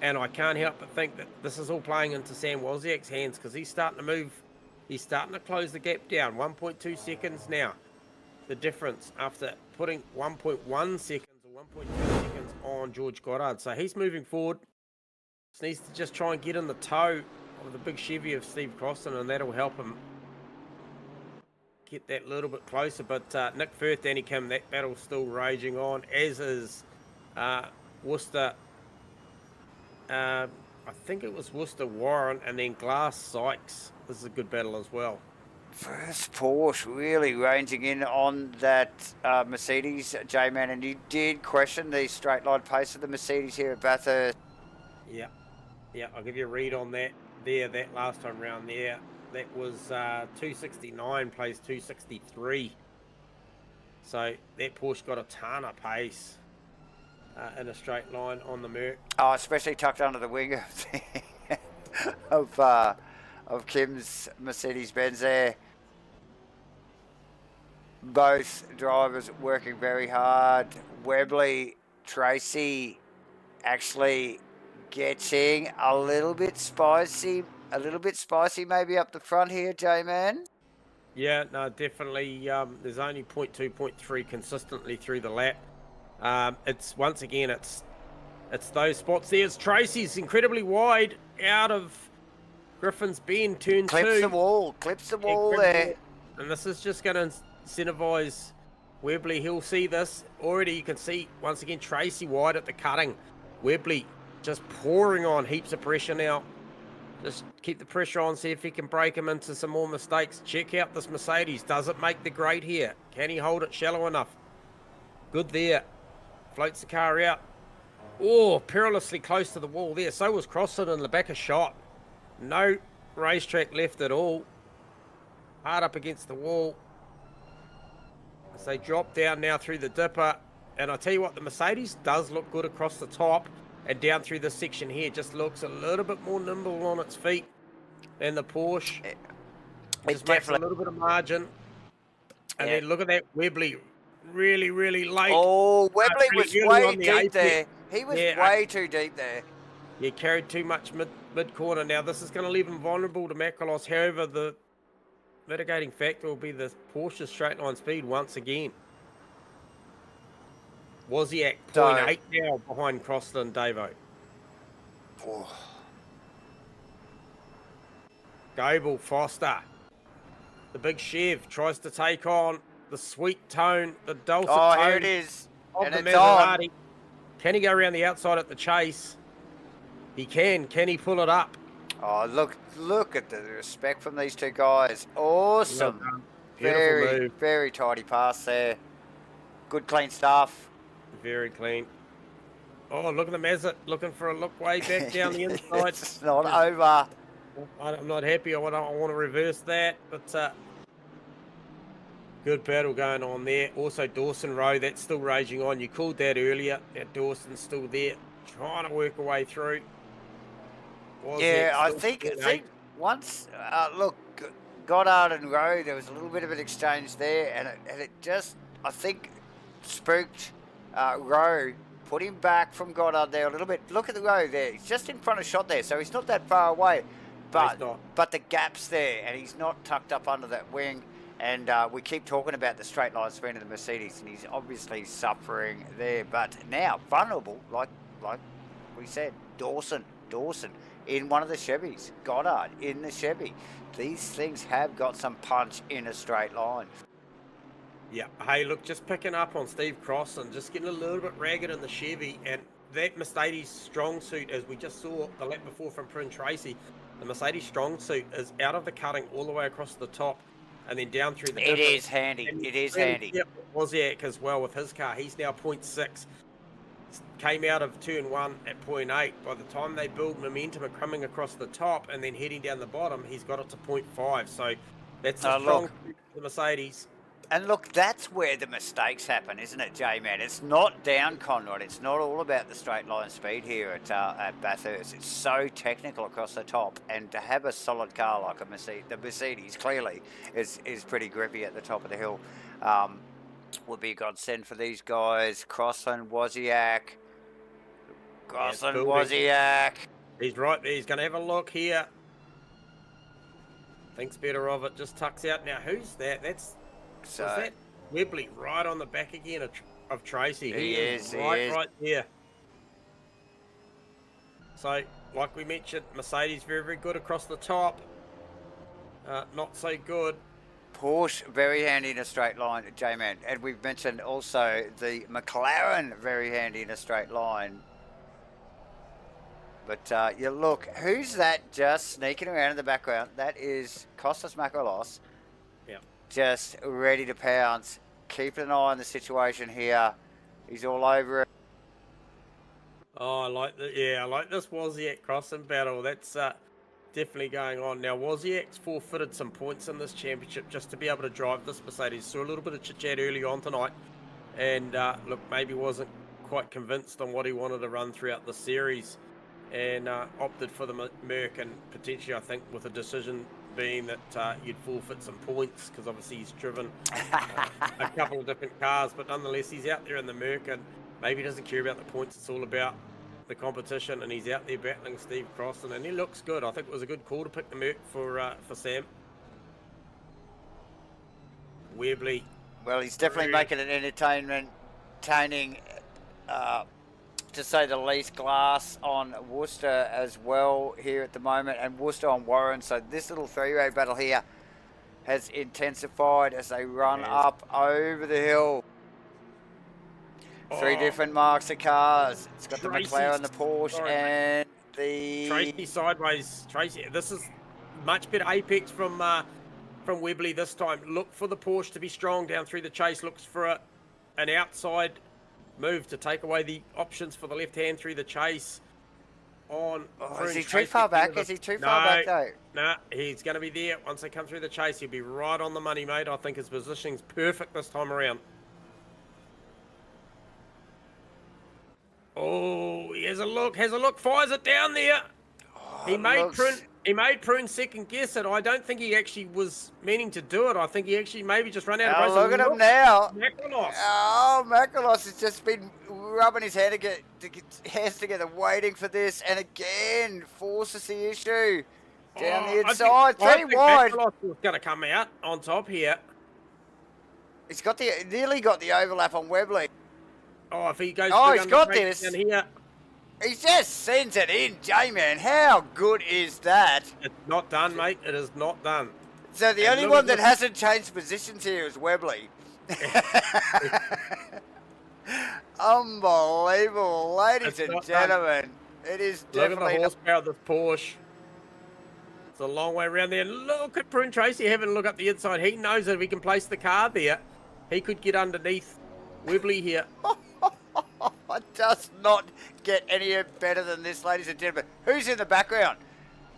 Speaker 2: and I can't help but think that this is all playing into Sam Wozniak's hands because he's starting to move. He's starting to close the gap down. 1.2 seconds now. The difference after putting 1.1 seconds or 1.2 seconds on George Goddard. So he's moving forward. Just needs to just try and get in the toe of the big Chevy of Steve Crossland, and that'll help him get that little bit closer. But Nick Firth, Danny Kim, that battle's still raging on, as is Worcester. I think it was Worcester Warren, and then Glass Sykes. This is a good battle as well.
Speaker 1: First Porsche really ranging in on that Mercedes, J-Man, and you did question the straight line pace of the Mercedes here at Bathurst.
Speaker 2: Yeah, I'll give you a read on that there, that last time round there. That was 269 plays 263. So that Porsche got a ton of pace in a straight line on the Merc.
Speaker 1: Oh, especially tucked under the wing of Kim's Mercedes-Benz there. Both drivers working very hard. Webley, Tracy actually getting a little bit spicy maybe up the front here, J-Man.
Speaker 2: Yeah, no, definitely. There's only 0.2, 0.3 consistently through the lap. It's once again, it's those spots there. It's Tracy's incredibly wide out of Griffin's Bend, turn
Speaker 1: clips
Speaker 2: 2.
Speaker 1: Clips the wall there.
Speaker 2: And this is just going to incentivise Webley. He'll see this. Already you can see, once again, Tracy wide at the cutting. Webley just pouring on heaps of pressure now. Just keep the pressure on, see if he can break him into some more mistakes. Check out this Mercedes. Does it make the grade here? Can he hold it shallow enough? Good there. Floats the car out. Oh, perilously close to the wall there. So was Crossland in the back of shot. No racetrack left at all. Hard up against the wall. As they drop down now through the dipper. And I tell you what, the Mercedes does look good across the top. And down through this section here, just looks a little bit more nimble on its feet than the Porsche. It just makes a little bit of margin. And then look at that Webley, really, really late.
Speaker 1: Oh, Webley was way deep there. He was way too deep there.
Speaker 2: Yeah, carried too much mid-corner. Now, this is going to leave him vulnerable to Makalos. However, the mitigating factor will be the Porsche straight line speed once again. Wozniak 0.8 now behind Crossland, Davo.
Speaker 1: Oh.
Speaker 2: Goebel, Foster. The big Chev tries to take on the sweet tone, the dulcet tone.
Speaker 1: Oh, here it is.
Speaker 2: Of
Speaker 1: and
Speaker 2: the
Speaker 1: it's
Speaker 2: Maserati.
Speaker 1: on.
Speaker 2: Can he go around the outside at the chase? He can. Can he pull it up?
Speaker 1: Oh, look at the respect from these two guys. Awesome.
Speaker 2: Beautiful move.
Speaker 1: Very tidy pass there. Good, clean stuff.
Speaker 2: Very clean. Oh, look at the Mazda looking for a look way back down the inside.
Speaker 1: It's not over.
Speaker 2: I'm not happy. I want to reverse that, but good battle going on there. Also, Dawson Rowe, that's still raging on. You called that earlier. That Dawson's still there, trying to work her way through.
Speaker 1: I think once, look, Goddard and Rowe, there was a little bit of an exchange there, and it just, I think, spooked Rowe, put him back from Goddard there a little bit. Look at the Rowe there. He's just in front of shot there, so he's not that far away. But the gap's there, and he's not tucked up under that wing. And we keep talking about the straight line speed of the Mercedes, and he's obviously suffering there. But now vulnerable, like we said, Dawson in one of the Chevys, Goddard in the Chevy. These things have got some punch in a straight line.
Speaker 2: Yeah. Hey, look, just picking up on Steve Cross and just getting a little bit ragged in the Chevy, and that Mercedes strong suit, as we just saw the lap before from Prune Tracy, the Mercedes strong suit is out of the cutting all the way across the top and then down through the
Speaker 1: It
Speaker 2: different.
Speaker 1: is handy.
Speaker 2: And
Speaker 1: It is
Speaker 2: really
Speaker 1: handy.
Speaker 2: Wozniak as well with his car. He's now 0.6. Came out of turn 1 at 0.8. By the time they build momentum and coming across the top and then heading down the bottom, he's got it to 0.5. So that's a strong suit for the Mercedes.
Speaker 1: And look, that's where the mistakes happen, isn't it, J-Man? It's not down Conrad. It's not all about the straight line speed here at Bathurst. It's so technical across the top, and to have a solid car like the Mercedes clearly is pretty grippy at the top of the hill. Would be a godsend for these guys. Crossland, Wozniak. Wozniak.
Speaker 2: He's right there. He's going to have a look here. Thinks better of it. Just tucks out. Now, who's that? Is that Webley right on the back again of Tracy? He is right there. So, like we mentioned, Mercedes very, very good across the top. Not so good.
Speaker 1: Porsche, very handy in a straight line, J-Man. And we've mentioned also the McLaren, very handy in a straight line. But you look, who's that just sneaking around in the background? That is Costas Makrolos.
Speaker 2: Yeah.
Speaker 1: Just ready to pounce. Keeping an eye on the situation here. He's all over it.
Speaker 2: Oh, I like this Wozniak crossing battle. That's definitely going on. Now, Wozniak's forfeited some points in this championship just to be able to drive this Mercedes. Saw a little bit of chit-chat early on tonight. And, look, maybe wasn't quite convinced on what he wanted to run throughout the series. And opted for the Merc, and potentially, I think, with a decision being that you'd forfeit some points, because obviously he's driven a couple of different cars. But nonetheless, he's out there in the Merc, and maybe he doesn't care about the points. It's all about the competition, and he's out there battling Steve Crossan, and he looks good. I think it was a good call to pick the Merc for Sam. Webley.
Speaker 1: Well, he's definitely making it entertaining, to say the least. Glass on Worcester as well here at the moment, and Worcester on Warren. So this little three-way battle here has intensified as they run up over the hill. Three different marks of cars. It's got Tracy's, the McLaren, the Porsche, and the...
Speaker 2: Tracy sideways. Tracy, this is much better apex from Webley this time. Look for the Porsche to be strong down through the chase. Looks for an outside move to take away the options for the left hand through the chase.
Speaker 1: Is he too far back? Is he too far back though?
Speaker 2: No, he's going to be there. Once they come through the chase, he'll be right on the money, mate. I think his positioning's perfect this time around. Oh, he has a look, fires it down there. He made Prune second guess it. I don't think he actually was meaning to do it. I think he actually maybe just ran out of race.
Speaker 1: Look at him now.
Speaker 2: Makrolos.
Speaker 1: Oh, Makrolos has just been rubbing his head hands together, waiting for this, and again forces the issue down the inside. Three wide.
Speaker 2: Makrolos was going to come out on top here.
Speaker 1: He's got nearly got the overlap on Webley.
Speaker 2: Oh, if he goes
Speaker 1: he's got this.
Speaker 2: Down here.
Speaker 1: He just sends it in, J-Man. How good is that?
Speaker 2: It's not done, mate. It is not done.
Speaker 1: So the only one that hasn't changed positions here is Webley. Unbelievable, ladies and gentlemen. It is definitely...
Speaker 2: Look at the horsepower of this Porsche. It's a long way around there. And look at Prune Tracy having a look up the inside. He knows that if he can place the car there, he could get underneath Webley here.
Speaker 1: It does not get any better than this, ladies and gentlemen. Who's in the background?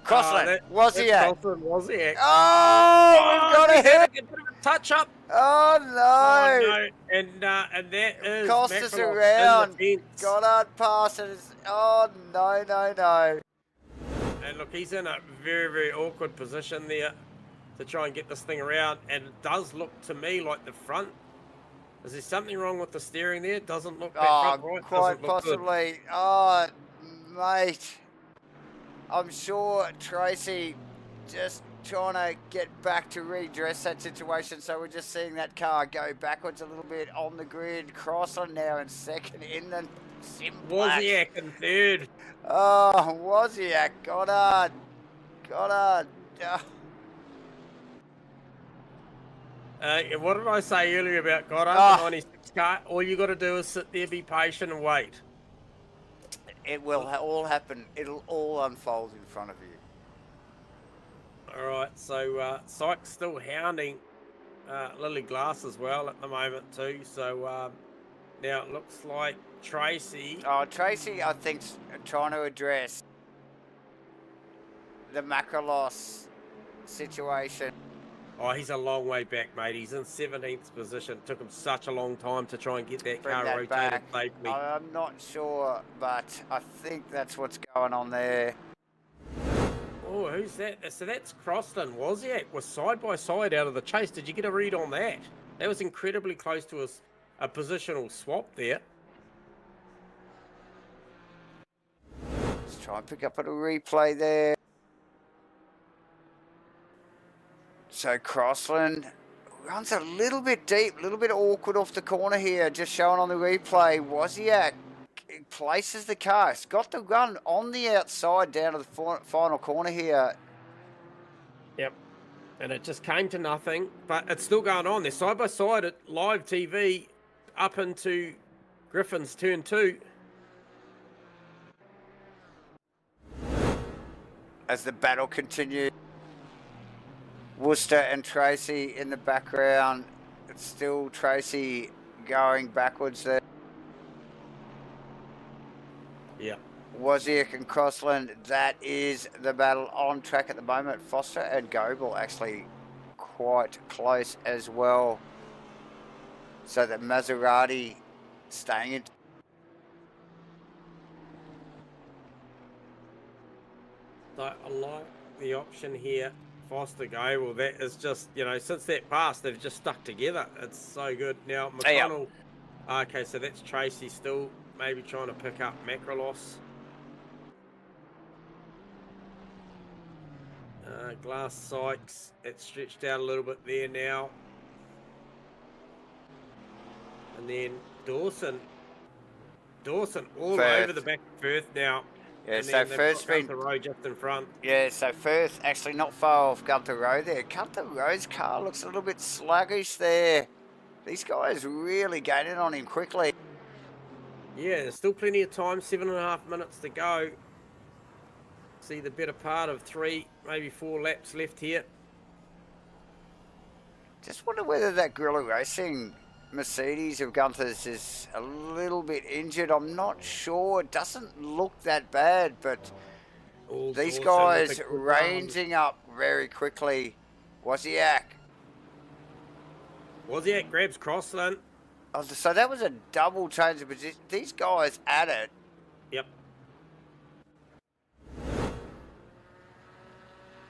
Speaker 1: Crossland. Wozniak.
Speaker 2: Wozniak.
Speaker 1: Oh, we've got a hit.
Speaker 2: Touch up.
Speaker 1: Oh, no.
Speaker 2: And that is
Speaker 1: Costas around. Goddard passes. Oh, no.
Speaker 2: And look, he's in a very, very awkward position there to try and get this thing around. And it does look to me like the front. Is there something wrong with the steering there? It doesn't look that front right.
Speaker 1: Quite possibly. Good. Oh, mate. I'm sure Tracy just trying to get back to redress that situation. So we're just seeing that car go backwards a little bit on the grid. Crossland now in second in the SIMBLACKS.
Speaker 2: Wozniak in third.
Speaker 1: Oh, Wozniak. Goddard. Oh.
Speaker 2: What did I say earlier about Goddard,
Speaker 1: Oh.
Speaker 2: the 96 car? All you got to do is sit there, be patient, and wait.
Speaker 1: It will all happen. It'll all unfold in front of you.
Speaker 2: All right, so Sykes still hounding Lily Glass as well at the moment too. So now it looks like Tracy.
Speaker 1: Oh, Tracy, I think, trying to address the Macrolos situation.
Speaker 2: Oh, he's a long way back, mate. He's in 17th position. It took him such a long time to try and get that
Speaker 1: Bring
Speaker 2: car
Speaker 1: that
Speaker 2: rotated
Speaker 1: back.
Speaker 2: safely.
Speaker 1: I'm not sure, but I think that's what's going on there.
Speaker 2: Oh, who's that? So that's Croston. Wozniak was side by side out of the chase. Did you get a read on that? That was incredibly close to a positional swap there.
Speaker 1: Let's try and pick up a replay there. So Crossland runs a little bit deep, a little bit awkward off the corner here, just showing on the replay. Wozniak places the car. It's got the run on the outside down to the final corner here.
Speaker 2: Yep. And it just came to nothing, but it's still going on. They're side by side at live TV up into Griffin's turn 2.
Speaker 1: As the battle continues, Worcester and Tracy in the background. It's still Tracy going backwards there.
Speaker 2: Yeah.
Speaker 1: Wozniak and Crossland, that is the battle on track at the moment. Foster and Goebel actually quite close as well. So the Maserati staying in.
Speaker 2: So I like the option here. Foster Goebel, that is just, you know, since that pass, they've just stuck together. It's so good. Now, McConnell, okay, so that's Tracy still maybe trying to pick up Macrolos. Glass Sykes, it's stretched out a little bit there now. And then Dawson all
Speaker 1: Firth.
Speaker 2: over the back of Firth now.
Speaker 1: Yeah,
Speaker 2: and
Speaker 1: so
Speaker 2: then they've
Speaker 1: Firth's
Speaker 2: got
Speaker 1: been...
Speaker 2: Gunther Rowe just in front.
Speaker 1: Yeah, so Firth actually not far off Gunther Rowe there. Gunther Rowe's car looks a little bit sluggish there. These guys really gaining on him quickly.
Speaker 2: Yeah, there's still plenty of time, 7.5 minutes to go. See the better part of 3, maybe 4 laps left here.
Speaker 1: Just wonder whether that Guerrilla Racing Mercedes of Gunther's is a little bit injured. I'm not sure. It doesn't look that bad, but these guys ranging up very quickly. Wozniak
Speaker 2: grabs Crossland.
Speaker 1: Oh, so that was a double change of position. These guys at it.
Speaker 2: Yep.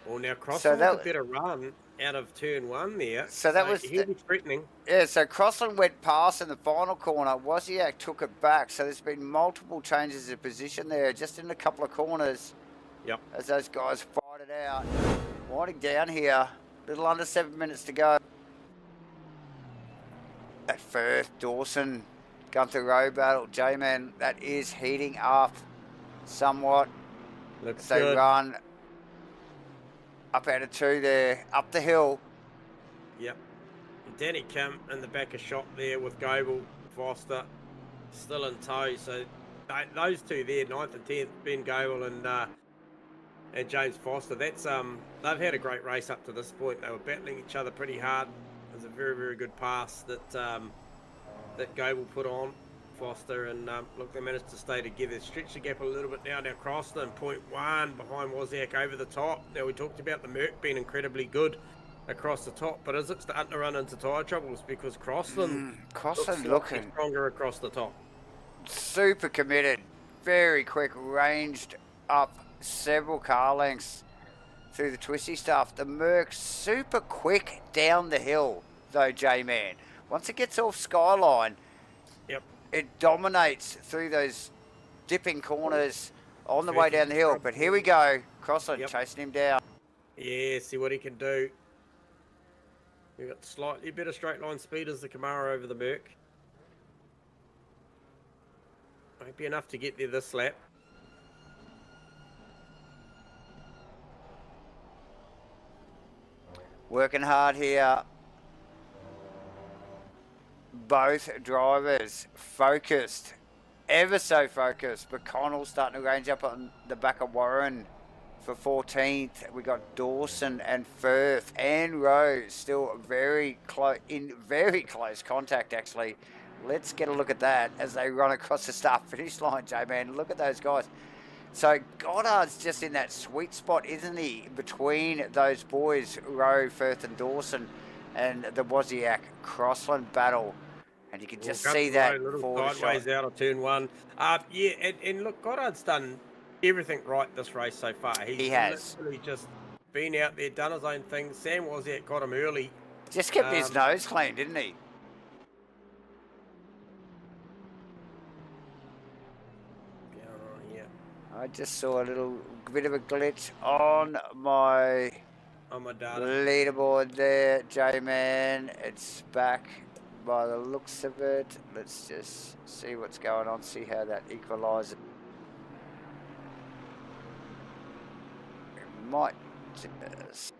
Speaker 2: Well, now Crossland with a better run out of turn 1 there.
Speaker 1: So that was...
Speaker 2: He'll be threatening.
Speaker 1: Yeah, so Crossland went past in the final corner. Wozniak took it back. So there's been multiple changes of position there, just in a couple of corners.
Speaker 2: Yep.
Speaker 1: As those guys fight it out. Winding down here. Little under 7 minutes to go. At Firth, Dawson, Gunther Rowe battle. J-Man, that is heating up somewhat.
Speaker 2: Looks
Speaker 1: they
Speaker 2: good.
Speaker 1: Run up out of 2 there, up the hill.
Speaker 2: Yep. Danny Kim in the back of shot there with Goebel, Foster, still in tow. So those two there, 9th and 10th, Ben Goebel and James Foster. That's they've had a great race up to this point. They were battling each other pretty hard. It was a very, very good pass that that Goebel put on Foster, and look, they managed to stay together. Stretch the gap a little bit now. Now Crossland 0.1 behind Wozniak over the top. Now we talked about the Merc being incredibly good across the top, but is it starting to run into tyre troubles because Crossland
Speaker 1: looking
Speaker 2: stronger across the top?
Speaker 1: Super committed, very quick, ranged up several car lengths through the twisty stuff. The Merc super quick down the hill though, J-Man. Once it gets off Skyline,
Speaker 2: yep,
Speaker 1: it dominates through those dipping corners on the way down the hill. But here we go, Crossland chasing him down.
Speaker 2: Yeah, see what he can do. You've got slightly better straight line speed as the Camaro over the Merc. Might be enough to get there this lap.
Speaker 1: Working hard here. both drivers focused, ever so focused. But Connell's starting to range up on the back of Warren for 14th. We got Dawson and Firth and Rose still very close, in very close contact actually. Let's get a look at that as they run across the start-finish line, J-Man. Look at those guys. So Goddard's just in that sweet spot, isn't he, between those boys, Rowe, Firth and Dawson, and the Wozniak Crossland battle. And you can just see that forward
Speaker 2: sideways
Speaker 1: shot.
Speaker 2: out of turn one. Yeah, and look, Goddard's done everything right this race so far.
Speaker 1: He has.
Speaker 2: Literally just been out there, done his own thing. Sam Wozniak got him early.
Speaker 1: Just kept his nose clean, didn't he? I just saw a little bit of a glitch on my
Speaker 2: data
Speaker 1: leaderboard there, J-Man. It's back by the looks of it. Let's just see what's going on, see how that equalises. It might just...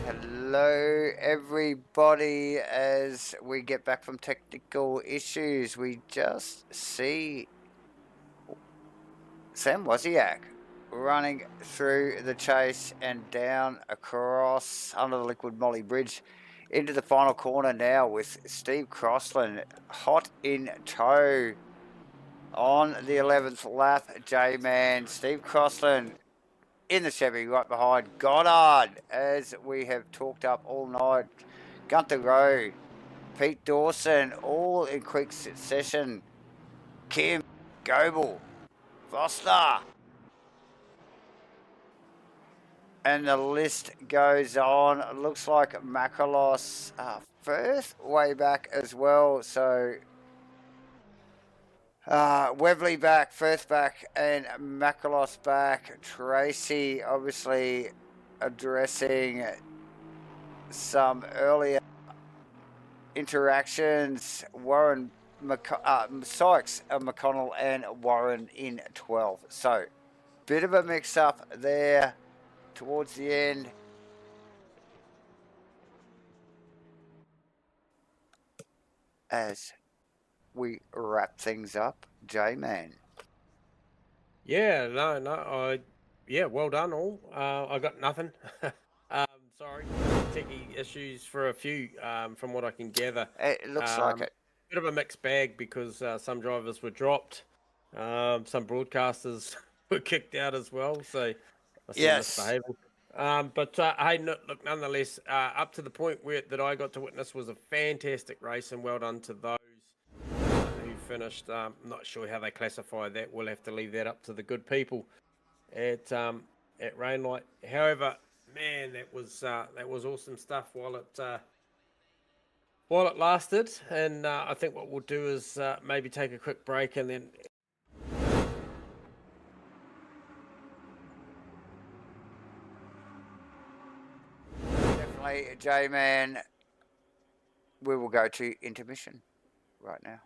Speaker 1: Hello everybody, as we get back from technical issues, we just see Sam Wozniak running through the chase and down across under the Liquid Moly Bridge into the final corner now with Steve Crossland hot in tow on the 11th lap. J-Man, Steve Crossland in the Chevy right behind Goddard, as we have talked up all night. Gunther Rowe, Pete Dawson, all in quick succession. Kim, Goebel, Foster. And the list goes on. Looks like Makalos, Firth way back as well. So Webley back, Firth back, and Makalos back. Tracy obviously addressing some earlier interactions. Warren, Sykes, McConnell, and Warren in 12. So, bit of a mix-up there towards the end. As we wrap things up, J-Man.
Speaker 2: Yeah, yeah, well done all. I got nothing. Sorry, techie issues for a few, from what I can gather.
Speaker 1: It looks like it.
Speaker 2: Bit of a mixed bag because some drivers were dropped, some broadcasters were kicked out as well. So
Speaker 1: Yes.
Speaker 2: misbehaving. But hey, look, nonetheless, up to the point that I got to witness was a fantastic race, and well done to those who finished. Not sure how they classify that. We'll have to leave that up to the good people at Rainlight. However, man, that was awesome stuff while it lasted. And I think what we'll do is maybe take a quick break and then.
Speaker 1: Definitely, J-Man. We will go to intermission right now.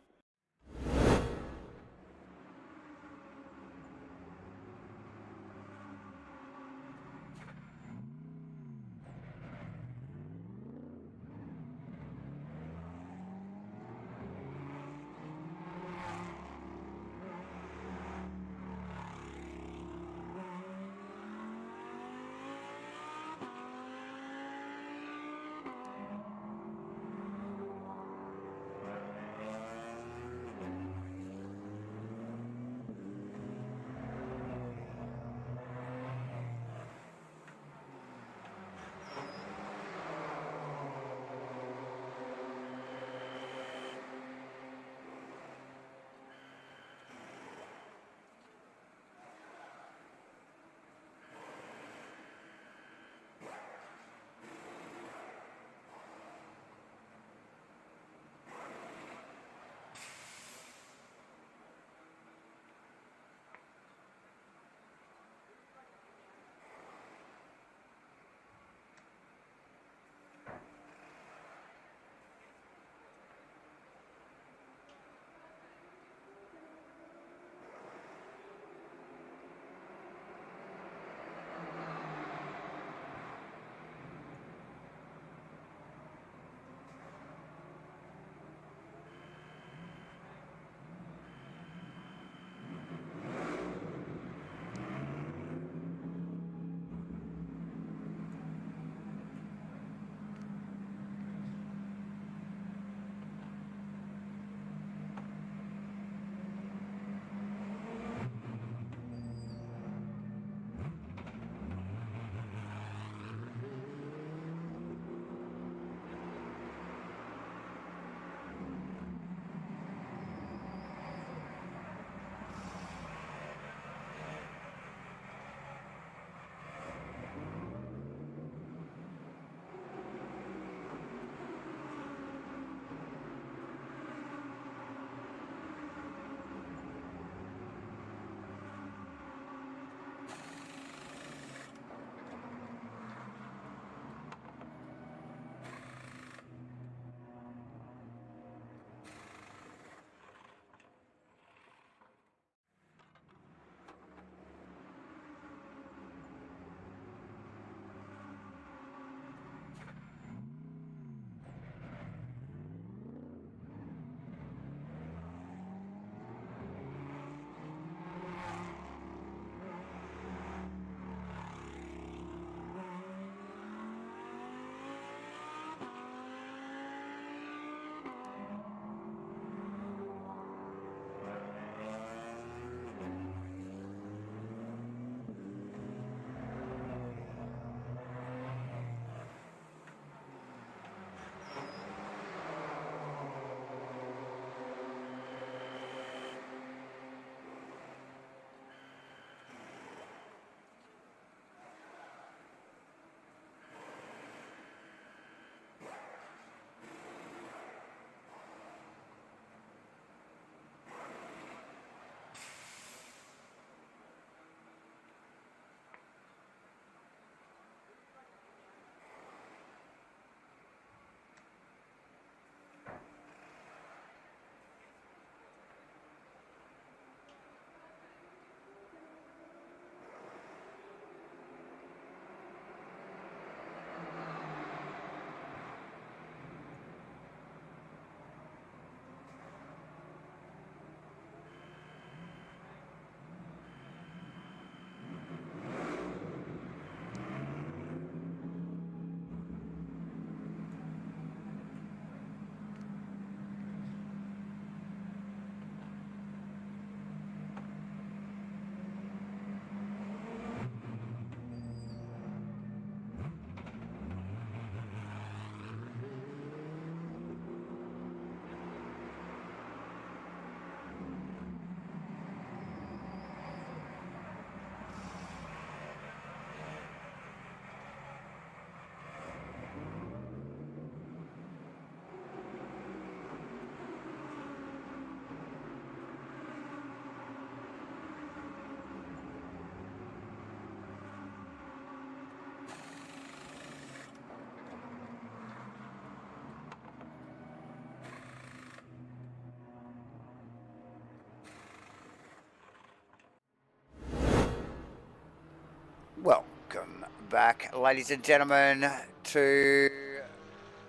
Speaker 1: back, ladies and gentlemen, to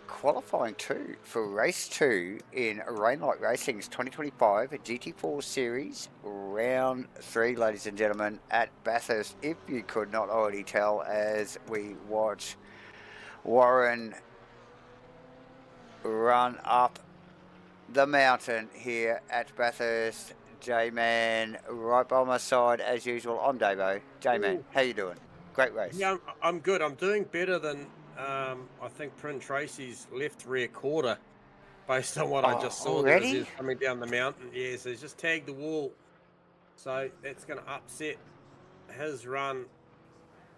Speaker 1: qualifying 2 for race 2 in Rainlight Racing's 2025 GT4 Series, round 3, ladies and gentlemen, at Bathurst. If you could not already tell, as we watch Warren run up the mountain here at Bathurst. J-Man right by my side as usual. I'm Davo. J-Man, how you doing? Great race.
Speaker 2: Yeah, I'm good. I'm doing better than I think Prince Tracy's left rear quarter, based on what I just saw.
Speaker 1: Already?
Speaker 2: There as he's coming down the mountain. Yeah, so he's just tagged the wall. So that's going to upset his run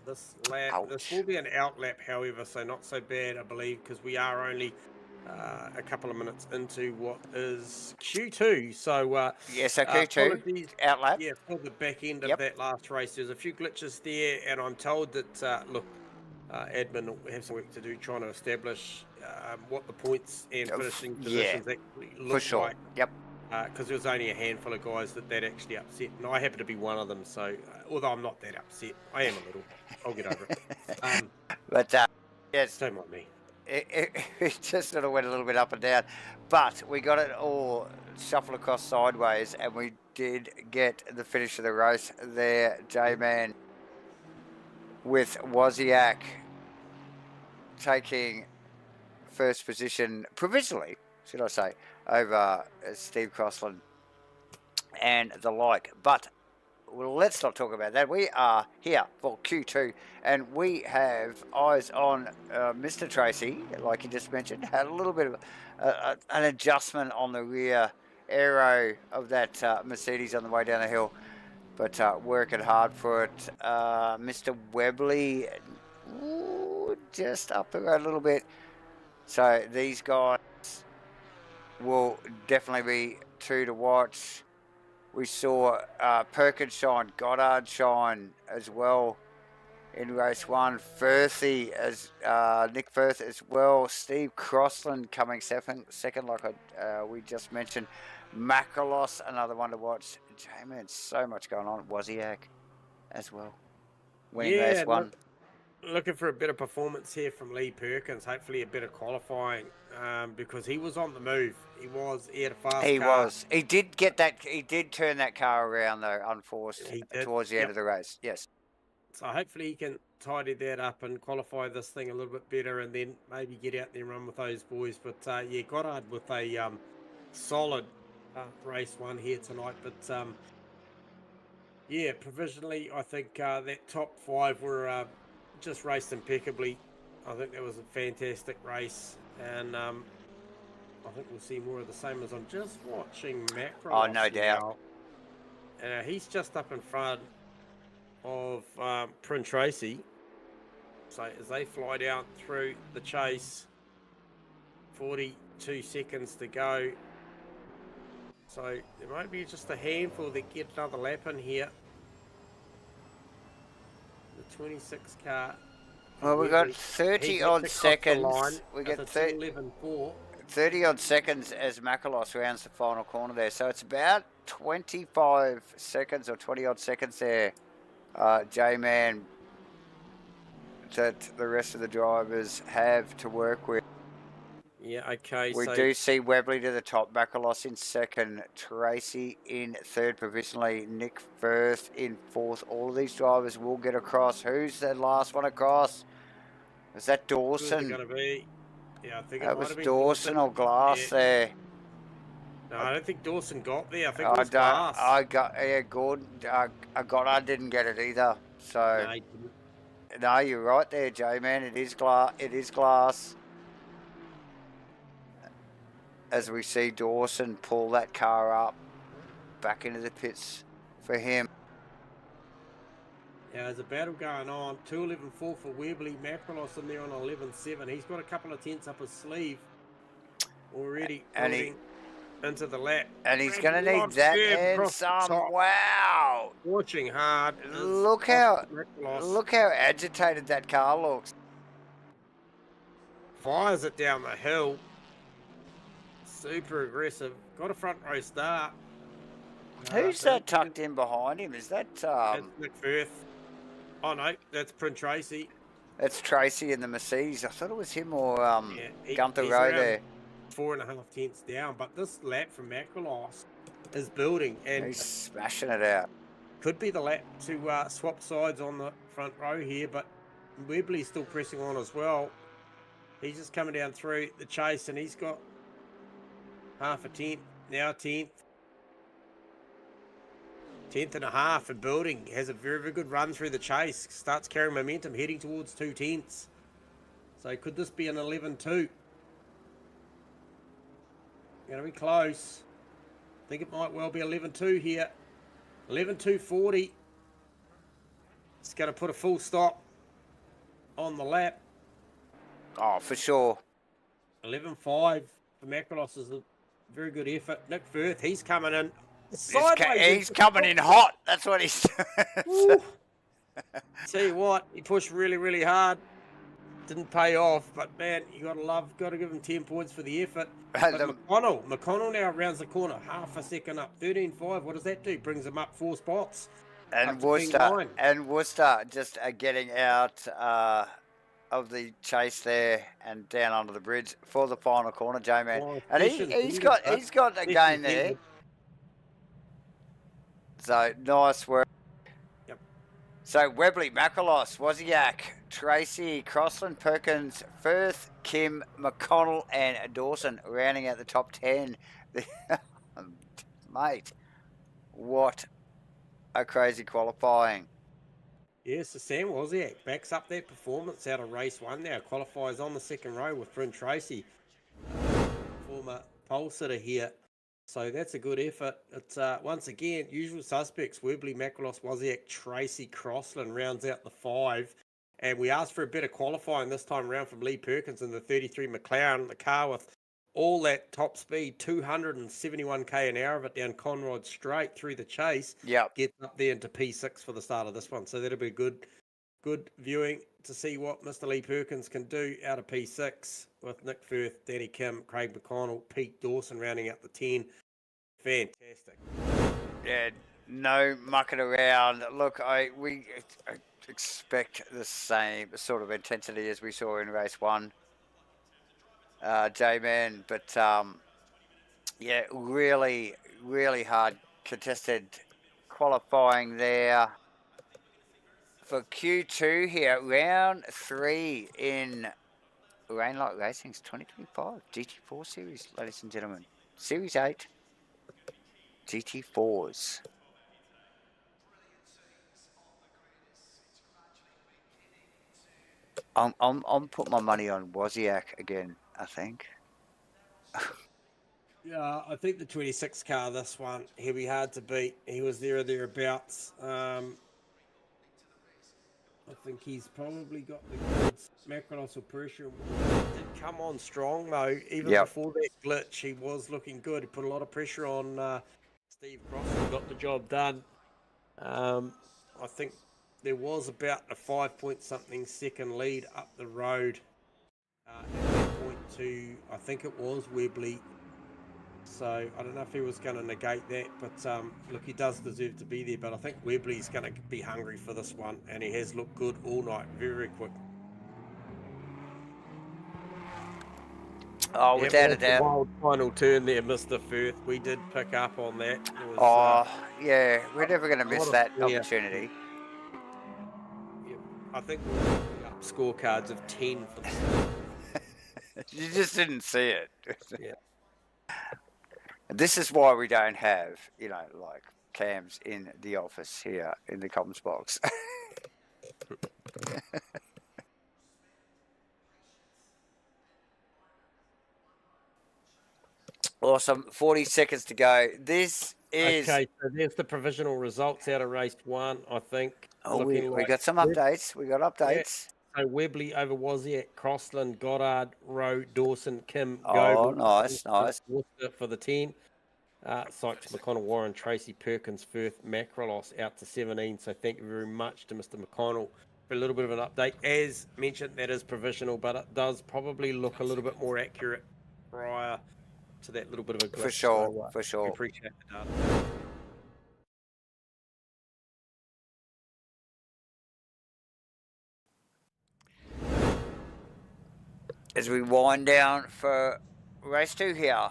Speaker 2: this lap.
Speaker 1: Ouch.
Speaker 2: This will be an out lap, however, so not so bad, I believe, because we are only a couple of minutes into what is Q2. So
Speaker 1: yeah, so Q2 out lap.
Speaker 2: Yeah, for the back end of that last race, there's a few glitches there, and I'm told that look, admin will have some work to do trying to establish what the points and finishing positions actually look
Speaker 1: for sure.
Speaker 2: like.
Speaker 1: Yep.
Speaker 2: Because there was only a handful of guys that actually upset, and I happen to be one of them. So although I'm not that upset, I am a little. I'll get over it.
Speaker 1: But yes,
Speaker 2: don't mind me.
Speaker 1: It just sort of went a little bit up and down, but we got it all shuffled across sideways, and we did get the finish of the race there, J-Man, with Wozniak taking first position provisionally, should I say, over Steve Crossland and the like. But well, let's not talk about that. We are here for Q2, and we have eyes on Mr. Tracy, like you just mentioned. Had a little bit of an adjustment on the rear aero of that Mercedes on the way down the hill, but working hard for it. Mr. Webley, just up the road a little bit. So these guys will definitely be two to watch. We saw Perkins shine, Goddard shine as well in race 1. Firthy as Nick Firth as well. Steve Crossland coming second, like we just mentioned. Makalos, another one to watch. J-Man, so much going on. Wozniak as well, winning race 1.
Speaker 2: Looking for a better performance here from Lee Perkins. Hopefully a better qualifying, because he was on the move. He had a fast car.
Speaker 1: He was. He did get that. He did turn that car around though, unforced, towards the end of the race. Yes.
Speaker 2: So hopefully he can tidy that up and qualify this thing a little bit better, and then maybe get out there and run with those boys. But yeah, Goddard with a solid race 1 here tonight. But yeah, provisionally, I think that top 5 were just raced impeccably. I think that was a fantastic race, and I think we'll see more of the same. As I'm just watching Macro.
Speaker 1: Oh, no doubt.
Speaker 2: He's just up in front of Prince Tracy. So as they fly down through the chase, 42 seconds to go. So there might be just a handful that get another lap in here. The 26 car.
Speaker 1: Well, we got 30 odd seconds. We got 30 odd seconds as Makalos rounds the final corner there. So it's about 25 seconds or 20 odd seconds there, J-Man, that the rest of the drivers have to work with.
Speaker 2: Yeah, okay.
Speaker 1: We do see Webley to the top, Makalos in second, Tracy in third provisionally, Nick Firth in fourth. All of these drivers will get across. Who's the last one across? Was that Dawson?
Speaker 2: Who's it going to be? Yeah, I think
Speaker 1: that was Dawson or Glass there.
Speaker 2: No, I don't think Dawson got there. I think it was Glass.
Speaker 1: Gordon. Goddard didn't get it either. So
Speaker 2: no, he didn't.
Speaker 1: No, you're right there, J-Man. It is Glass. As we see Dawson pull that car up back into the pits for him.
Speaker 2: Yeah, there's a battle going on. 2:11.4 for Webley. Macrolos in there on 11.7. He's got a couple of tenths up his sleeve already, into the lap.
Speaker 1: And he's going to need that and some. Wow!
Speaker 2: Watching hard.
Speaker 1: Look how agitated that car looks.
Speaker 2: Fires it down the hill. Super aggressive. Got a front row start.
Speaker 1: Who's that tucked in behind him? Is that
Speaker 2: That's Nick Firth. Oh no, that's Prince Tracy.
Speaker 1: It's Tracy in the Mercedes. I thought it was him or Gunther
Speaker 2: he's
Speaker 1: Rowe
Speaker 2: around
Speaker 1: there.
Speaker 2: 4.5 tenths down, but this lap from MATCHFIT is building, and
Speaker 1: He's smashing it out.
Speaker 2: could be the lap to swap sides on the front row here, but Webley's still pressing on as well. He's just coming down through the chase, and he's got half a tenth, now 10th. 10th and a half and building. Has a very, very good run through the chase. Starts carrying momentum, heading towards 2 tenths. So could this be an 11-2? Going to be close. I think it might well be 11-2 here. 11-2-40. It's going to put a full stop on the lap.
Speaker 1: Oh, for sure.
Speaker 2: 11-5 for MATCHFIT is a very good effort. Nick Firth, he's coming in.
Speaker 1: He's coming in hot. That's what he's doing.
Speaker 2: Tell you what, he pushed really, really hard. Didn't pay off, but man, you got to give him 10 points for the effort. But McConnell now rounds the corner, half a second up, 13.5. What does that do? Brings him up 4 spots.
Speaker 1: And Worcester just getting out of the chase there and down onto the bridge for the final corner, J-Man.
Speaker 2: Oh,
Speaker 1: and he's got a gain there. So nice work.
Speaker 2: Yep.
Speaker 1: So Webley, McElhouse, Wozniak, Tracy, Crossland, Perkins, Firth, Kim, McConnell, and Dawson rounding out the top 10. Mate, what a crazy qualifying.
Speaker 2: Yes, so Sam Wozniak backs up that performance out of race 1 now. Qualifies on the second row with Bryn Tracy, former pole sitter here. So that's a good effort. It's once again, usual suspects, Webley, McElhouse, Wozniak, Tracy, Crossland rounds out the 5. And we asked for a bit of qualifying this time around from Lee Perkins in the 33 McLaren, the car with all that top speed, 271k an hour of it down Conrod straight through the chase.
Speaker 1: Yep.
Speaker 2: Gets up there into P6 for the start of this one. So that'll be good viewing to see what Mr. Lee Perkins can do out of P6 with Nick Firth, Danny Kim, Craig McConnell, Pete Dawson rounding out the 10. Fantastic.
Speaker 1: Yeah, no mucking around. Look, we expect the same sort of intensity as we saw in race 1, J-Man, but yeah, really, really hard contested qualifying there for Q2 here, round 3 in Rainlight Racing's 2025 GT4 series, ladies and gentlemen. Series 8 GT4s. I'm put my money on Wozniak again, I think.
Speaker 2: Yeah, I think the 26 car, this one, he'll be hard to beat. He was there or thereabouts. I think he's probably got the goods. McElhouse pressure. Did come on strong though. Even before that glitch, he was looking good. He put a lot of pressure on Steve Crossland, got the job done. I think there was about a 5-point-something second lead up the road at that point to, I think it was Webley. So I don't know if he was going to negate that, but look, he does deserve to be there. But I think Webley's going to be hungry for this one, and he has looked good all night, very, very quick.
Speaker 1: Oh, without a doubt.
Speaker 2: Wild final turn there, Mr. Firth. We did pick up on that. It
Speaker 1: was, yeah, we're never going to miss that opportunity.
Speaker 2: Yep. I think we're picking up scorecards of 10 for this.
Speaker 1: You just didn't see it.
Speaker 2: Yeah.
Speaker 1: This is why we don't have, like cams in the office here in the comms box. Awesome. 40 seconds to go. This is...
Speaker 2: Okay, so there's the provisional results out of race 1, I think.
Speaker 1: Oh, we got some updates. We got updates.
Speaker 2: Yeah. So Webley over Wozniak, Crossland, Goddard, Rowe, Dawson, Kim,
Speaker 1: Goble. Oh, nice.
Speaker 2: For the 10. Sykes, McConnell, Warren, Tracy, Perkins, Firth, McElhouse out to 17. So thank you very much to Mr. McConnell for a little bit of an update. As mentioned, that is provisional, but it does probably look a little bit more accurate prior to that little bit of a glitch.
Speaker 1: For sure,
Speaker 2: so,
Speaker 1: for sure.
Speaker 2: We appreciate the data.
Speaker 1: as we wind down for race 2 here.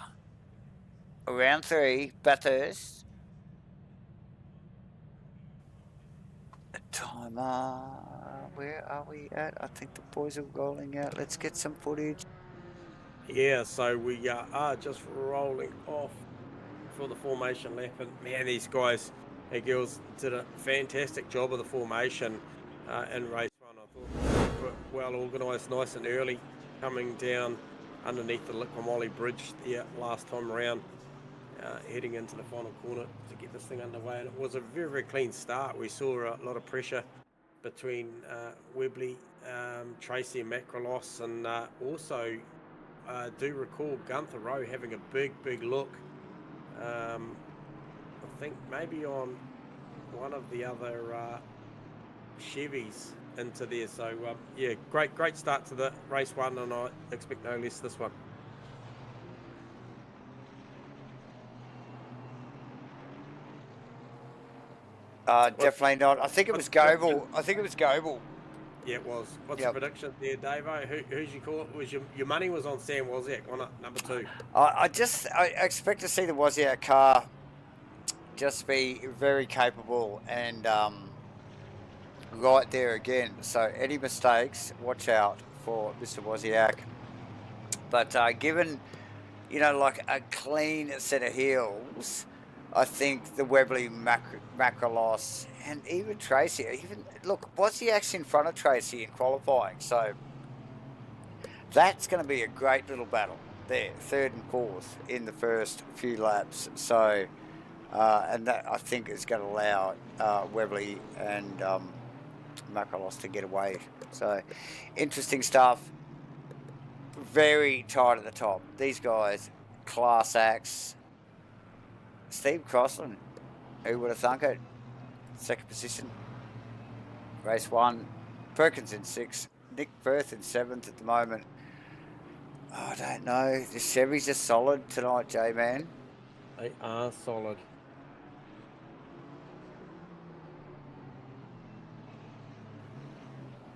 Speaker 1: Round 3, Bathurst. Timer. Where are we at? I think the boys are rolling out. Let's get some footage.
Speaker 2: Yeah, so we are just rolling off for the formation lap, and man, these guys and girls did a fantastic job of the formation in race 1. I thought they were well organised, nice and early, coming down underneath the Liquamoli bridge there last time around, heading into the final corner to get this thing underway. And it was a very, very clean start. We saw a lot of pressure between Webley, Tracy and Macrolos, and also do recall Gunther Rowe having a big look. I think maybe on one of the other Chevys into there. So yeah, great start to the race 1, and I expect no less this one.
Speaker 1: Definitely not. I think it was Goebel.
Speaker 2: Yeah, it was. What's the prediction there, Davo? Who's your call? Was your money was on Sam Wozniak on number 2?
Speaker 1: I expect to see the Wozniak car just be very capable and right there again. So any mistakes, watch out for Mr. Wozniak. But given, you know, like a clean set of heels, I think the Webley, Macrolos, and even Tracy, look, Wozniak's in front of Tracy in qualifying, so that's going to be a great little battle there, 3rd and 4th in the first few laps. So, and that I think is going to allow Webley and Macrolos to get away. So, interesting stuff. Very tight at the top. These guys, class acts. Steve Crossland, who would have thunk it? 2nd position. Race 1. Perkins in 6th. Nick Firth in 7th at the moment. Oh, I don't know. The Chevys are solid tonight, J-Man.
Speaker 2: They are solid.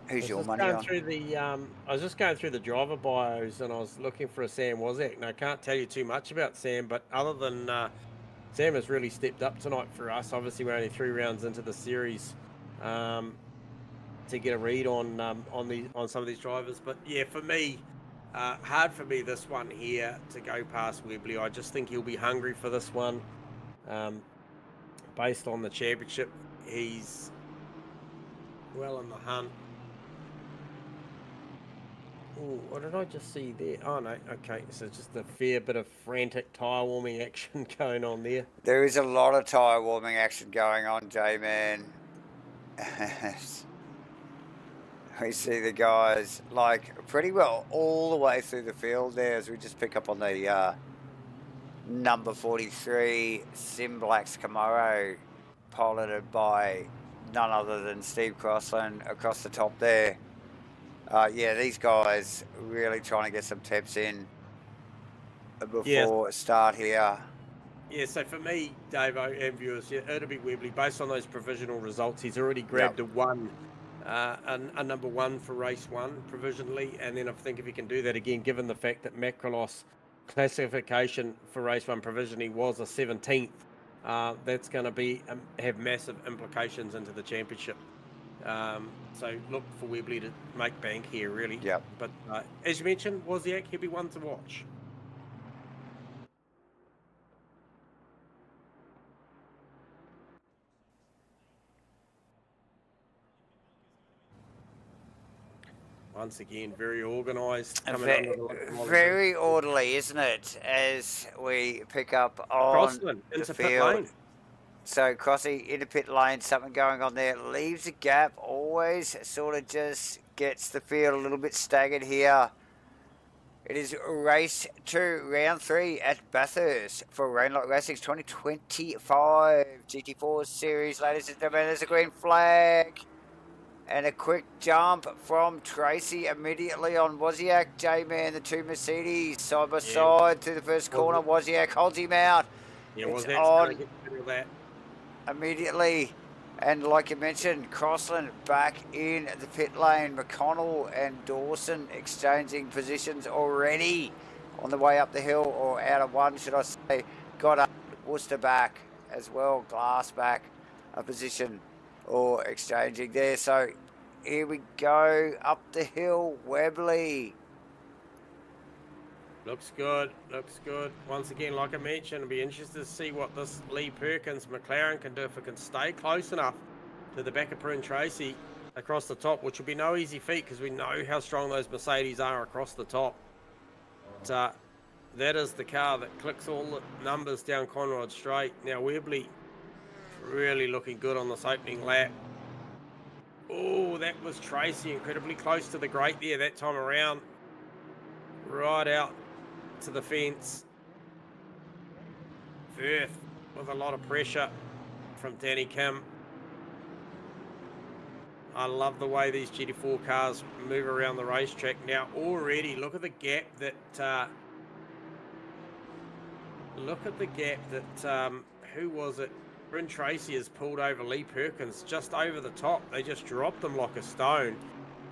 Speaker 1: Who's your money on?
Speaker 2: I was just going through the driver bios, and I was looking for a Sam Wozniak. And I can't tell you too much about Sam, but other than Sam has really stepped up tonight for us. Obviously, we're only 3 rounds into the series to get a read on some of these drivers. But yeah, for me, hard for me this one here to go past Webley. I just think he'll be hungry for this one. Based on the championship, he's well in the hunt. Oh, what did I just see there? Oh, no. Okay, so just a fair bit of frantic tyre warming action going on there.
Speaker 1: There is a lot of tyre warming action going on, J-Man. We see the guys, like, pretty well all the way through the field there as we just pick up on the number 43 SIMBLACKS Camaro, piloted by none other than Steve Crossland across the top there. Yeah, these guys really trying to get some temps in before start here.
Speaker 2: Yeah, so for me, Davo and viewers, yeah, it'll be Webley. Based on those provisional results, he's already grabbed a number 1 for race 1 provisionally, and then I think if he can do that again, given the fact that Macrolos classification for race 1 provisionally was a 17th, that's going to have massive implications into the championship. So look for Webley to make bank here, really.
Speaker 1: Yeah.
Speaker 2: But as you mentioned, Wozniak, he'll be one to watch. Once again, very organised.
Speaker 1: Very orderly, isn't it? As we pick up on the field. So Crossy into pit lane, something going on there. Leaves a gap, always sort of just gets the field a little bit staggered here. It is race 2, round 3 at Bathurst for Rainlight Racing's 2025 GT4 series. Ladies and gentlemen, there's a green flag. And a quick jump from Tracy immediately on Wozniak. J-Man, the 2 Mercedes, side by side through the first corner. Wozniak holds him out.
Speaker 2: Yeah, Wozniak's going to get through that.
Speaker 1: Immediately And like you mentioned, Crossland back in the pit lane. McConnell and Dawson exchanging positions already on the way up the hill, or out of one, should I say. Got up, Worcester back as well, Glass back a position or exchanging there. So here we go, up the hill, Webley.
Speaker 2: Looks good, looks good. Once again, like I mentioned, it'll be interesting to see what this Lee Perkins McLaren can do if it can stay close enough to the back of Prune Tracy across the top, which will be no easy feat because we know how strong those Mercedes are across the top. But, that is the car that clicks all the numbers down Conrod Straight. Now Webley really looking good on this opening lap. Oh, that was Tracy incredibly close to the grate there that time around. Right out to the fence. Firth with a lot of pressure from Danny Kim. I love the way these GT4 cars move around the racetrack. Now already look at the gap that who was it? Bryn Tracy has pulled over Lee Perkins just over the top. They just dropped him like a stone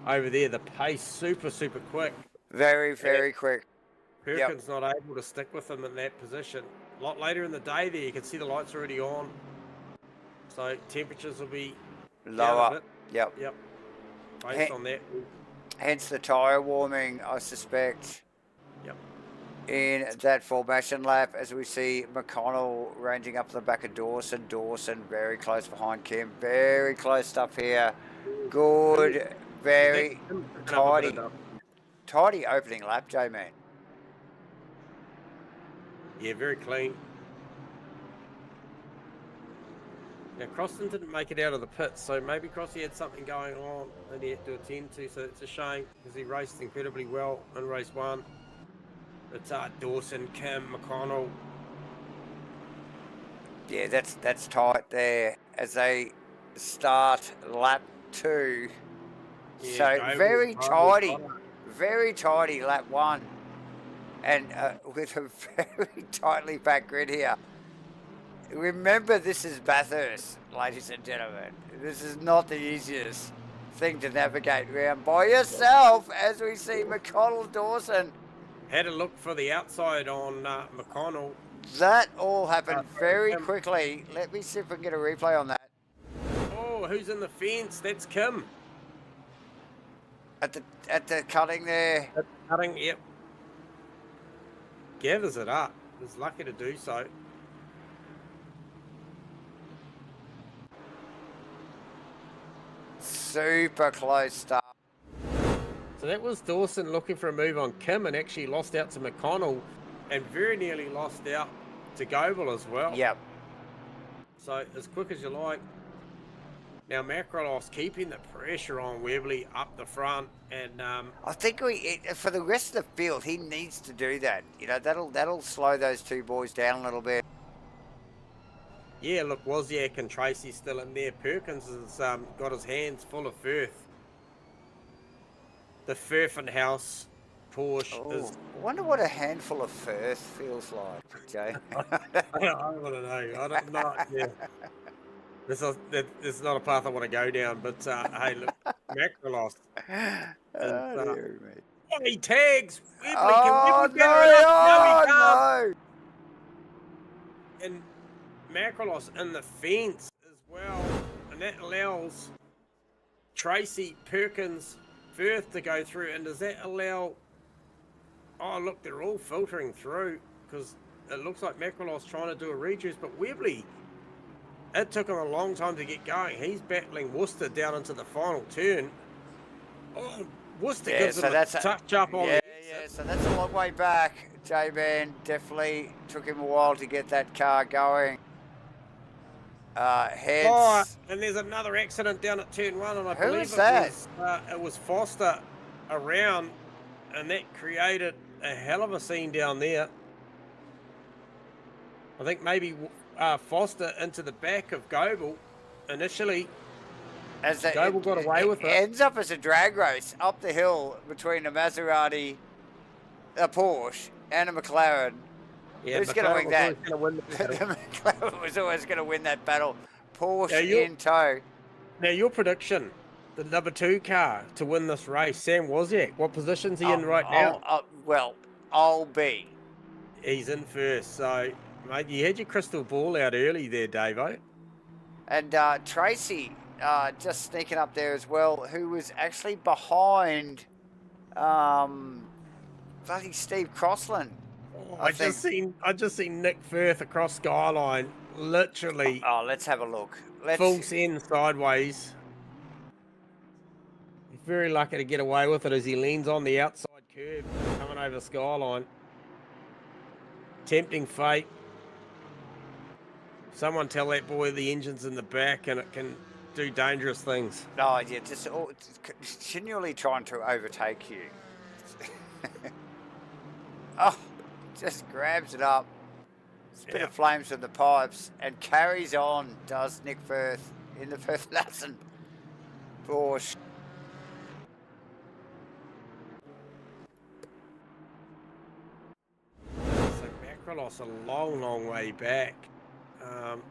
Speaker 2: over there. The pace super quick.
Speaker 1: Very quick.
Speaker 2: Perkins not able to stick with him in that position. A lot later in the day there, you can see the lights already on. So temperatures will be
Speaker 1: lower.
Speaker 2: Yep. Based on that.
Speaker 1: Hence the tyre warming, I suspect.
Speaker 2: Yep.
Speaker 1: In that formation lap, as we see McConnell ranging up the back of Dawson. Dawson very close behind Kim. Very close stuff here. Good. Very tidy. Tidy opening lap, J-Man.
Speaker 2: Yeah, very clean. Now, Croston didn't make it out of the pits, so maybe Crossy had something going on that he had to attend to, so it's a shame because he raced incredibly well in race one. It's Dawson, Kim, McConnell.
Speaker 1: Yeah, that's tight there as they start lap 2.
Speaker 2: Yeah,
Speaker 1: so very tidy lap 1. And with a very tightly packed grid here. Remember, this is Bathurst, ladies and gentlemen. This is not the easiest thing to navigate around by yourself, as we see McConnell Dawson.
Speaker 2: Had a look for the outside on McConnell.
Speaker 1: That all happened very quickly. Let me see if we can get a replay on that.
Speaker 2: Oh, who's in the fence? That's Kim.
Speaker 1: At the cutting there.
Speaker 2: At the cutting, yep. Gathers it up. Was lucky to do so.
Speaker 1: Super close stuff.
Speaker 2: So that was Dawson looking for a move on Kim and actually lost out to McConnell and very nearly lost out to Goebel as well.
Speaker 1: Yep.
Speaker 2: So as quick as you like. Now Macrolos keeping the pressure on Webley up the front, and
Speaker 1: I think for the rest of the field he needs to do that. You know, that'll slow those two boys down a little bit.
Speaker 2: Yeah, look, Wozniak and Tracy still in there. Perkins has got his hands full of Firth. The Firthenhouse Porsche is...
Speaker 1: I wonder what a handful of Firth feels like, Jay.
Speaker 2: I don't want to know. I don't know. Yeah. This is not a path I want to go down, but hey, look, Macrolos.
Speaker 1: Dear me.
Speaker 2: Oh, he tags Webley.
Speaker 1: Oh,
Speaker 2: Can Webley
Speaker 1: no!
Speaker 2: And Macrolos in the fence as well, and that allows Tracy, Perkins, Firth to go through. And does that allow... Oh, look, they're all filtering through because it looks like Macrolos trying to do a rejuice, but Webley, it took him a long time to get going. He's battling Worcester down into the final turn. Oh, Worcester gives him a touch up on the exit.
Speaker 1: Yeah, so that's a long way back. J-Man definitely took him a while to get that car going.
Speaker 2: Oh, and there's another accident down at turn 1, and I believe it was Foster around, and that created a hell of a scene down there. I think maybe Foster into the back of Goebel initially. Goebel got away with it.
Speaker 1: It ends up as a drag race up the hill between a Maserati, a Porsche, and a McLaren.
Speaker 2: Yeah,
Speaker 1: who's going to win that? The McLaren was always going to win that battle. Porsche in tow.
Speaker 2: Now, your prediction, the number 2 car to win this race, Sam Wozniak, what position's he in right now?
Speaker 1: Well, I'll be.
Speaker 2: He's in first, so, mate, you had your crystal ball out early there, Davo.
Speaker 1: And Tracy just sneaking up there as well, who was actually behind bloody Steve Crossland.
Speaker 2: I just seen Nick Firth across Skyline, literally.
Speaker 1: Oh, let's have a look.
Speaker 2: Full send sideways. He's very lucky to get away with it as he leans on the outside curb coming over Skyline. Tempting fate. Someone tell that boy the engine's in the back and it can do dangerous things.
Speaker 1: No, yeah, just continually trying to overtake you. Oh, just grabs it up. Spit of flames from the pipes and carries on, does Nick Firth in the Firth Lassen Porsche.
Speaker 2: So Macrolos a long way back.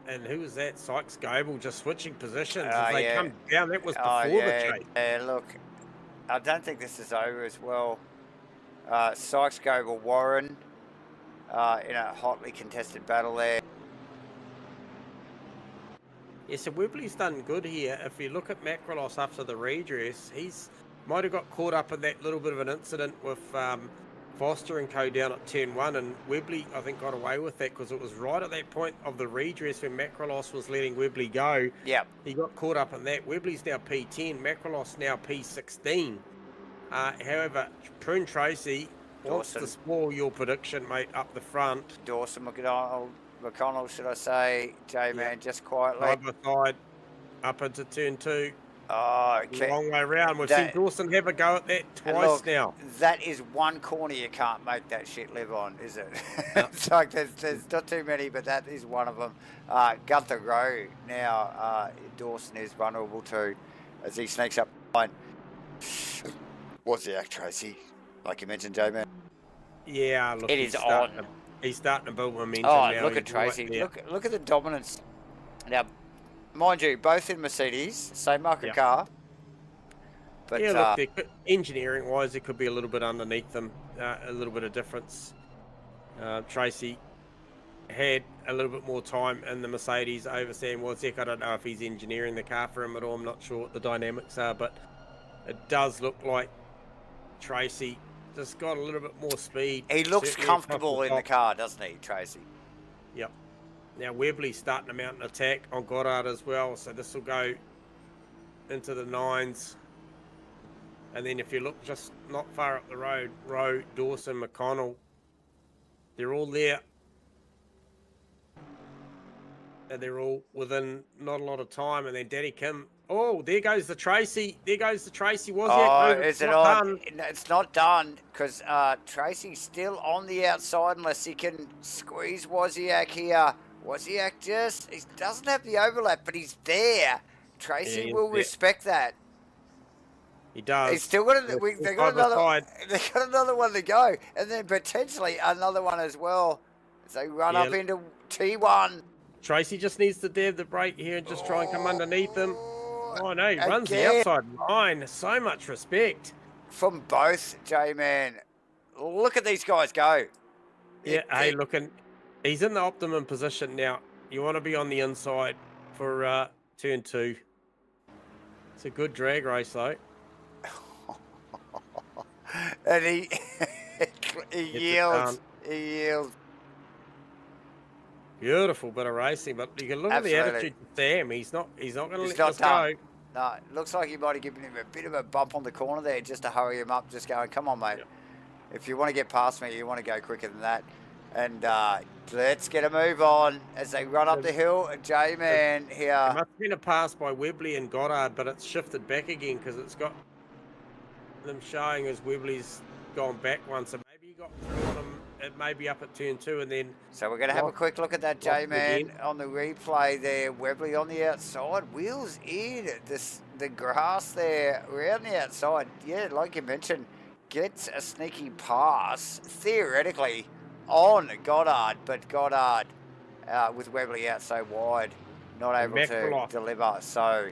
Speaker 2: And who was that? Sykes Goebel just switching positions as they come down. That was before the chase.
Speaker 1: Yeah, look, I don't think this is over as well. Sykes Goebel Warren in a hotly contested battle there.
Speaker 2: Yeah, so Webley's done good here. If you look at Macrolos after the redress, he's might have got caught up in that little bit of an incident with Foster and co down at turn 1, and Webley, I think, got away with that because it was right at that point of the redress when Macrolos was letting Webley go.
Speaker 1: Yeah.
Speaker 2: He got caught up in that. Webley's now P10, Macrolos now P16. However, Prune Tracy wants to spoil your prediction, mate, up the front.
Speaker 1: Dawson McConnell, should I say, J-Man, just quietly.
Speaker 2: Side by side, up into turn 2.
Speaker 1: Oh, okay.
Speaker 2: Long way round. We've seen Dawson have a go at that twice now.
Speaker 1: That is one corner you can't make that shit live on, is it? It's like there's not too many, but that is one of them. Gunther Rowe now, Dawson is vulnerable to as he sneaks up behind. What's the act, Tracy? Like you mentioned, J-Man.
Speaker 2: Yeah, look,
Speaker 1: it is on.
Speaker 2: He's starting to build momentum
Speaker 1: now.
Speaker 2: now.
Speaker 1: Look at Tracy. Look at the dominance. Now, mind you, both in Mercedes, same market car. But
Speaker 2: yeah, look, engineering-wise, it could be a little bit underneath them, a little bit of difference. Tracy had a little bit more time in the Mercedes over Sam Wozniak. I don't know if he's engineering the car for him at all. I'm not sure what the dynamics are, but it does look like Tracy just got a little bit more speed.
Speaker 1: He looks comfortable in the car, doesn't he, Tracy?
Speaker 2: Yep. Now Webley's starting to mount an attack on Goddard as well, so this will go into the 9s. And then if you look just not far up the road, Rowe, Dawson, McConnell, they're all there. And they're all within not a lot of time. And then Daddy Kim, oh, there goes the Tracy. There goes the Tracy.
Speaker 1: Is it on? It's not done because Tracy's still on the outside unless he can squeeze Wozniak here. Wozniak he doesn't have the overlap, but he's there. Tracy will respect that.
Speaker 2: He does.
Speaker 1: He's still got they got another one to go, and then potentially another one as well as they run up into T1.
Speaker 2: Tracy just needs to dab the brake here and just try and come underneath him. Oh no, he runs the outside line. So much respect
Speaker 1: from both, J-Man. Look at these guys go.
Speaker 2: Yeah, hey, looking. He's in the optimum position now. You want to be on the inside for turn 2. It's a good drag race, though.
Speaker 1: And he yields. He yields.
Speaker 2: Beautiful bit of racing, but you can look at the attitude of Sam. He's not going to let this
Speaker 1: go.
Speaker 2: go.
Speaker 1: No, it looks like he might have given him a bit of a bump on the corner there just to hurry him up. Just going, come on, mate. Yep. If you want to get past me, you want to go quicker than that. And let's get a move on as they run up the hill. J-Man here.
Speaker 2: It must have been a pass by Webley and Goddard, but it's shifted back again because it's got them showing as Webley's gone back one. So maybe he got through on him. It may be up at turn 2 and then...
Speaker 1: So we're going to have a quick look at that, J-Man, on the replay there. Webley on the outside. Wheels in the grass there around the outside. Yeah, like you mentioned, gets a sneaky pass, theoretically, on Goddard, but Goddard with Webley out so wide not able to
Speaker 2: Macroloth.
Speaker 1: deliver. So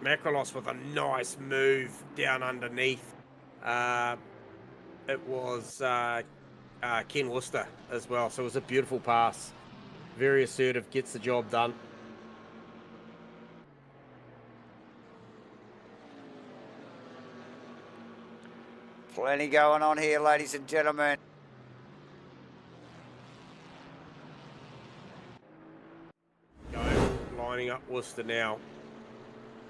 Speaker 2: Macroloth with a nice move down underneath. It was Ken Worcester as well. So it was a beautiful pass. Very assertive, gets the job done.
Speaker 1: plenty going on here, ladies and gentlemen.
Speaker 2: Lining up Worcester now.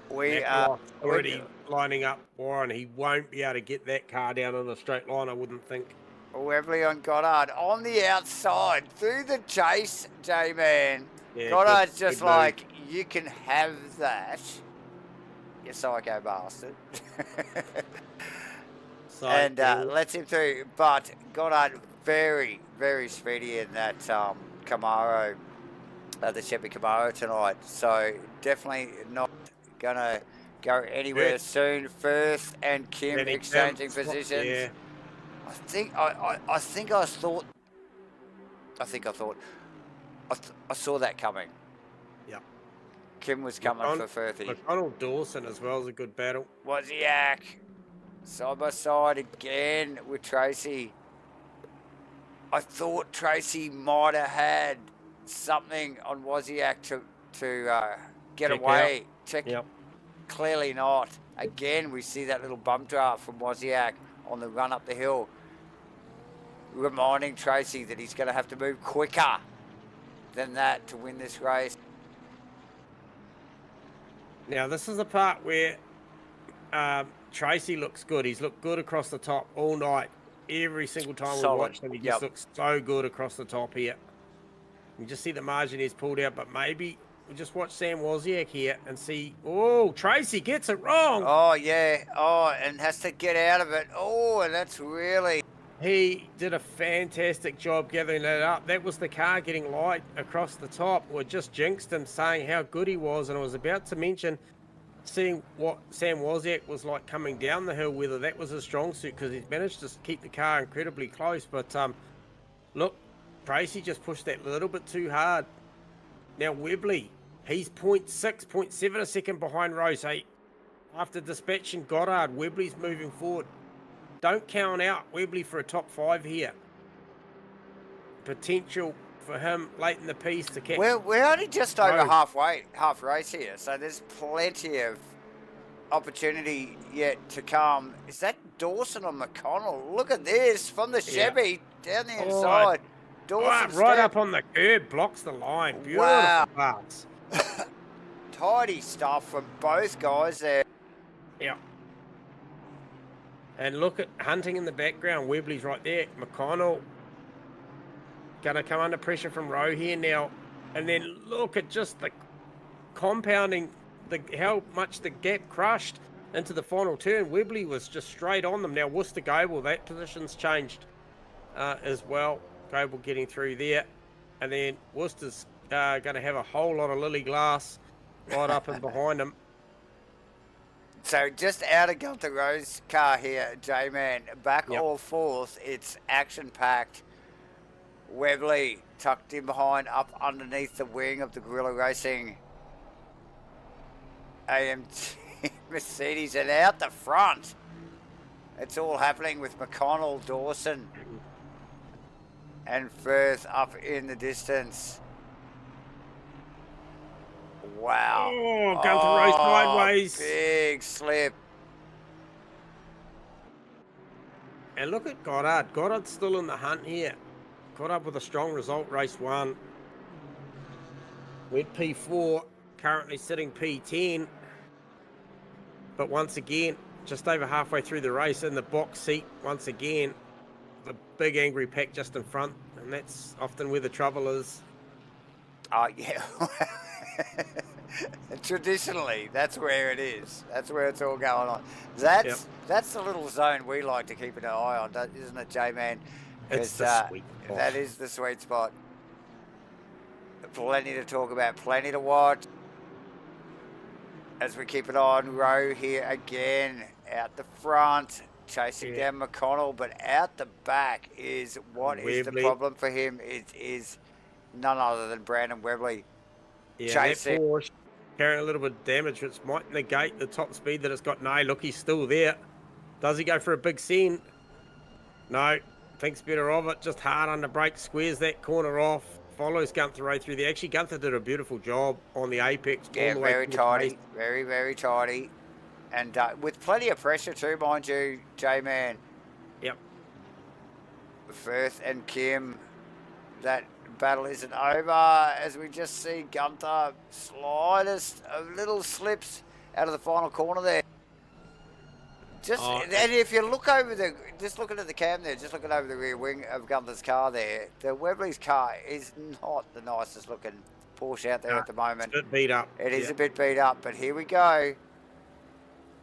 Speaker 1: We are
Speaker 2: already lining up Warren. He won't be able to get that car down in a straight line, I wouldn't think.
Speaker 1: Webley on Goddard on the outside through the chase, J-Man.
Speaker 2: Yeah,
Speaker 1: Goddard's
Speaker 2: good
Speaker 1: just
Speaker 2: move.
Speaker 1: like, you can have that, you psycho bastard.
Speaker 2: So,
Speaker 1: and lets him through. But Goddard very, very speedy in that Camaro, the Chevy Camaro tonight. So definitely not gonna go anywhere soon. Firth and Kim exchanging positions.
Speaker 2: Yeah.
Speaker 1: I saw that coming.
Speaker 2: Yeah.
Speaker 1: Kim was coming for Firthy.
Speaker 2: McDonald Dawson as well is a good battle.
Speaker 1: Wozniak side by side again with Tracy. I thought Tracy might have had something on Wozniak to get away.
Speaker 2: Yep.
Speaker 1: Clearly not. Again, we see that little bump draft from Wozniak on the run up the hill, reminding Tracy that he's going to have to move quicker than that to win this race.
Speaker 2: Now, this is the part where Tracy looks good. He's looked good across the top all night. Every single time we watch him, he just looks so good across the top here. You just see the margin is pulled out, but maybe we'll just watch Sam Wozniak here and see. Oh, Tracy gets it wrong.
Speaker 1: Oh, yeah. Oh, and has to get out of it. Oh, and that's really...
Speaker 2: He did a fantastic job gathering that up. That was the car getting light across the top. Or just jinxed him saying how good he was. And I was about to mention seeing what Sam Wozniak was like coming down the hill, whether that was his strong suit, because he's managed to keep the car incredibly close. But look, Tracy just pushed that little bit too hard. Now Webley, he's 0.6, 0.7 a second behind Rose. Hey, after dispatching Goddard, Webley's moving forward. Don't count out Webley for a top 5 here. Potential for him late in the piece to catch.
Speaker 1: We're only just over half race here, so there's plenty of opportunity yet to come. Is that Dawson or McConnell? Look at this from the Chevy down the inside. Dawson
Speaker 2: right up on the curb, blocks the line. Beautiful pass.
Speaker 1: Tidy stuff from both guys there.
Speaker 2: Yeah. And look at Hunting in the background. Webley's right there. McConnell going to come under pressure from Rowe here now. And then look at just the compounding, how much the gap crushed into the final turn. Webley was just straight on them. Now Worcester Gable, that position's changed as well. Gable getting through there. And then Worcester's going to have a whole lot of lily glass right up and behind him.
Speaker 1: So just out of Gunther Rowe's car here, J-Man, back or forth, it's action-packed. Webley tucked in behind, up underneath the wing of the Guerrilla Racing AMT Mercedes, and out the front. It's all happening with McConnell, Dawson, and Firth up in the distance. Wow.
Speaker 2: Oh, Gunther Rowe sideways.
Speaker 1: Big slip.
Speaker 2: And look at Goddard. Goddard's still in the hunt here. Goddard with a strong result, race 1. Went P4, currently sitting P10. But once again, just over halfway through the race in the box seat, once again, the big angry pack just in front. And that's often where the trouble is.
Speaker 1: Oh, yeah. Traditionally, that's where it is. That's where it's all going on. That's the little zone we like to keep an eye on, isn't it, J-Man?
Speaker 2: It's the sweet spot.
Speaker 1: That is the sweet spot. Plenty to talk about, plenty to watch. As we keep an eye on Rowe here again, out the front, chasing down McConnell, but out the back is what is the problem for him. It is none other than Brandon Webley.
Speaker 2: Yeah,
Speaker 1: chasing.
Speaker 2: that Porsche carrying a little bit of damage, which might negate the top speed that it's got. No, look, he's still there. Does he go for a big send? No, thinks better of it. Just hard under brake, squares that corner off, follows Gunther right through there. Actually, Gunther did a beautiful job on the apex.
Speaker 1: Yeah,
Speaker 2: all the way
Speaker 1: very
Speaker 2: through the
Speaker 1: tidy,
Speaker 2: chase.
Speaker 1: very, very tidy. And with plenty of pressure too, mind you, J-Man.
Speaker 2: Yep.
Speaker 1: Firth and Kim, that battle isn't over as we just see Gunther slightest of little slips out of the final corner there. And if you look over just looking at the cam there, just looking over the rear wing of Gunther's car there, the Webley's car is not the nicest looking Porsche out there at the moment.
Speaker 2: It's a bit beat up.
Speaker 1: It is a bit beat up, but here we go.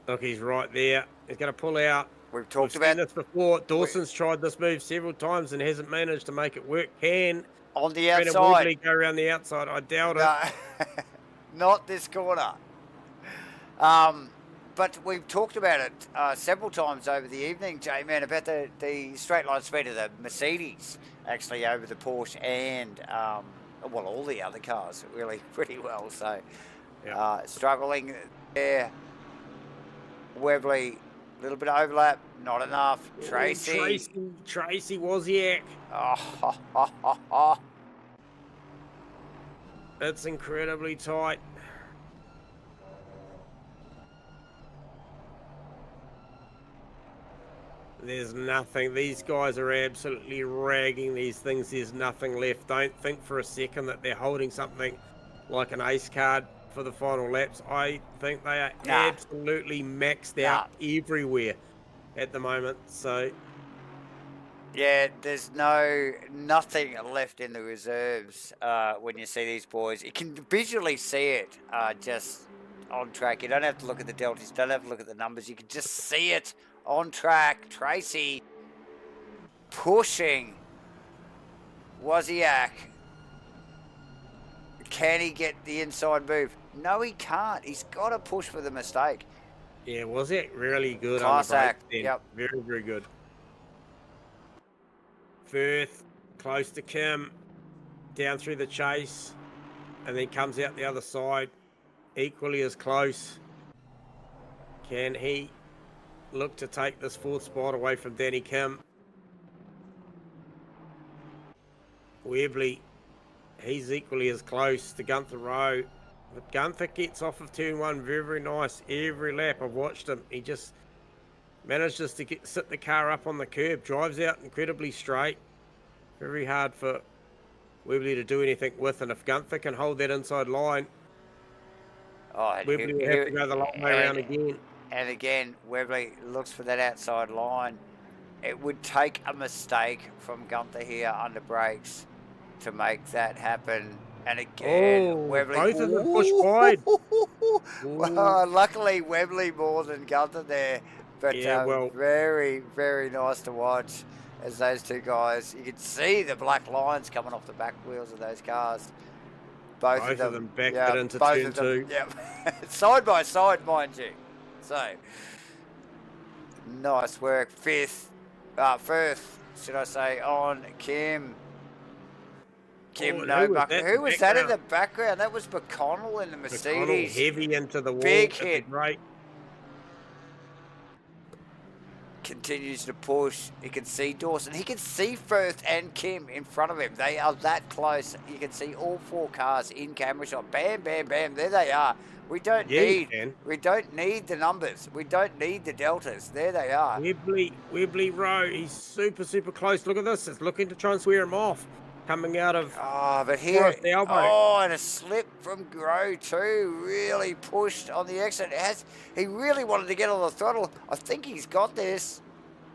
Speaker 2: Look, he's right there. He's going to pull out.
Speaker 1: We've talked about
Speaker 2: this before. Dawson's tried this move several times and hasn't managed to make it work. Can
Speaker 1: on the
Speaker 2: Brandon
Speaker 1: outside
Speaker 2: Webley go around the outside? I doubt it.
Speaker 1: Not this corner. But we've talked about it several times over the evening, J-Man, about the straight line speed of the Mercedes actually over the Porsche and well, all the other cars really pretty well. So struggling there. Webley, a little bit of overlap, not enough. Tracy
Speaker 2: Wozniak.
Speaker 1: Oh.
Speaker 2: It's incredibly tight. There's nothing. These guys are absolutely ragging these things. There's nothing left. Don't think for a second that they're holding something like an ace card for the final laps. I think they are absolutely maxed out everywhere at the moment. So
Speaker 1: yeah, there's nothing left in the reserves when you see these boys. You can visually see it just on track. You don't have to look at the deltas. You don't have to look at the numbers. You can just see it on track. Tracy pushing Wozniak. Can he get the inside move? No, he can't. He's got to push for the mistake.
Speaker 2: Yeah, Wozniak really good.
Speaker 1: Class act.
Speaker 2: Yep. Very, very good. Firth close to Kim, down through the chase, and then comes out the other side, equally as close. Can he look to take this fourth spot away from Danny Kim? Webley, he's equally as close to Gunther Rowe. But Gunther gets off of turn one very, very nice every lap. I've watched him. He just manages to sit the car up on the curb, drives out incredibly straight. Very hard for Webley to do anything with, and if Gunther can hold that inside line, Webley will have to go the long way around again.
Speaker 1: And again, Webley looks for that outside line. It would take a mistake from Gunther here under brakes to make that happen. And again, Webley...
Speaker 2: both of them push wide.
Speaker 1: Well, luckily, Webley more than Gunther there. But very, very nice to watch as those two guys... You can see the black lines coming off the back wheels of those cars. Both of them
Speaker 2: backed it into turn two.
Speaker 1: Yep. Side by side, mind you. So, nice work. Firth, should I say, on Kim. Who was that in the background? That was McConnell in the Mercedes.
Speaker 2: Heavy into the wall.
Speaker 1: Big hit.
Speaker 2: Right.
Speaker 1: Continues to push. He can see Dawson. He can see Firth and Kim in front of him. They are that close. You can see all four cars in camera shot. Bam, bam, bam. There they are. We don't need the numbers. We don't need the deltas. There they are.
Speaker 2: Webley Rowe. He's super, super close. Look at this. It's looking to try and swear him off. Coming out of
Speaker 1: but here,
Speaker 2: the elbow.
Speaker 1: And a slip from Grow too. Really pushed on the exit. He really wanted to get on the throttle. I think he's got this.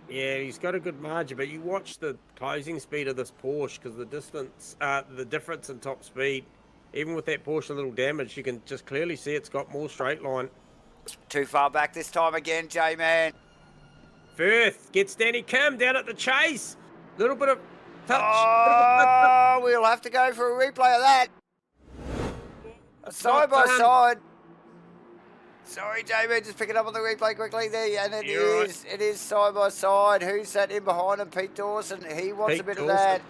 Speaker 2: Yeah, he's got a good margin, but you watch the closing speed of this Porsche because the difference in top speed, even with that Porsche a little damaged, you can just clearly see it's got more straight line.
Speaker 1: Too far back this time again, J-Man.
Speaker 2: Firth gets Danny Kim down at the chase. Little bit of
Speaker 1: touch. We'll have to go for a replay of that. Side by side. Sorry, J-Man, just pick it up on the replay quickly there. And it is side by side. Who's that in behind him? Pete Dawson. He wants a bit of that.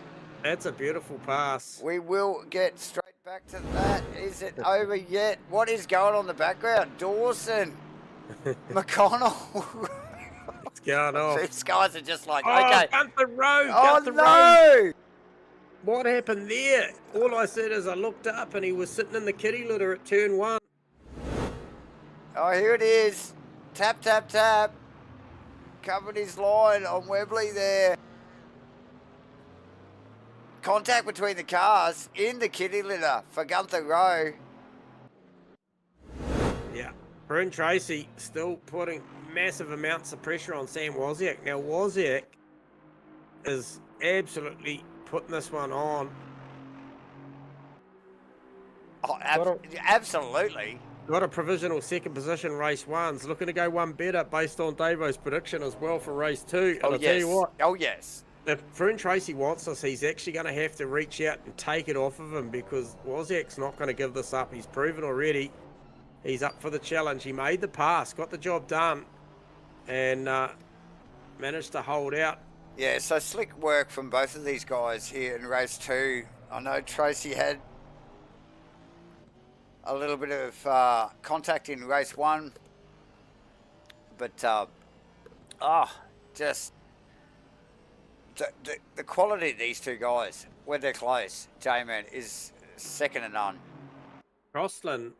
Speaker 2: That's a beautiful pass.
Speaker 1: We will get straight back back to that. Is it over yet? What is going on in the background? Dawson. McConnell.
Speaker 2: It's going off.
Speaker 1: These guys are just like,
Speaker 2: Oh,
Speaker 1: okay.
Speaker 2: Gunther Rowe.
Speaker 1: Oh,
Speaker 2: Gunther
Speaker 1: no.
Speaker 2: Rowe. What happened there? All I said is I looked up and he was sitting in the kitty litter at turn 1.
Speaker 1: Oh, here it is. Tap, tap, tap. Covered his line on Webley there. Contact between the cars in the kitty litter for Gunther Rowe.
Speaker 2: Yeah. Bryn Tracy still putting massive amounts of pressure on Sam Wozniak. Now, Wozniak is absolutely putting this one on.
Speaker 1: Oh, absolutely.
Speaker 2: Got a provisional second position race 1's looking to go one better based on Davo's prediction as well for race 2. And I'll tell you what.
Speaker 1: Oh, yes.
Speaker 2: If Bryn Tracy wants this, he's actually going to have to reach out and take it off of him because Wozniak's not going to give this up. He's proven already he's up for the challenge. He made the pass, got the job done, and managed to hold out.
Speaker 1: Yeah, so slick work from both of these guys here in race 2. I know Tracy had a little bit of contact in race 1, but just the quality of these two guys when they're close, J-Man, is second to none.
Speaker 2: Crossland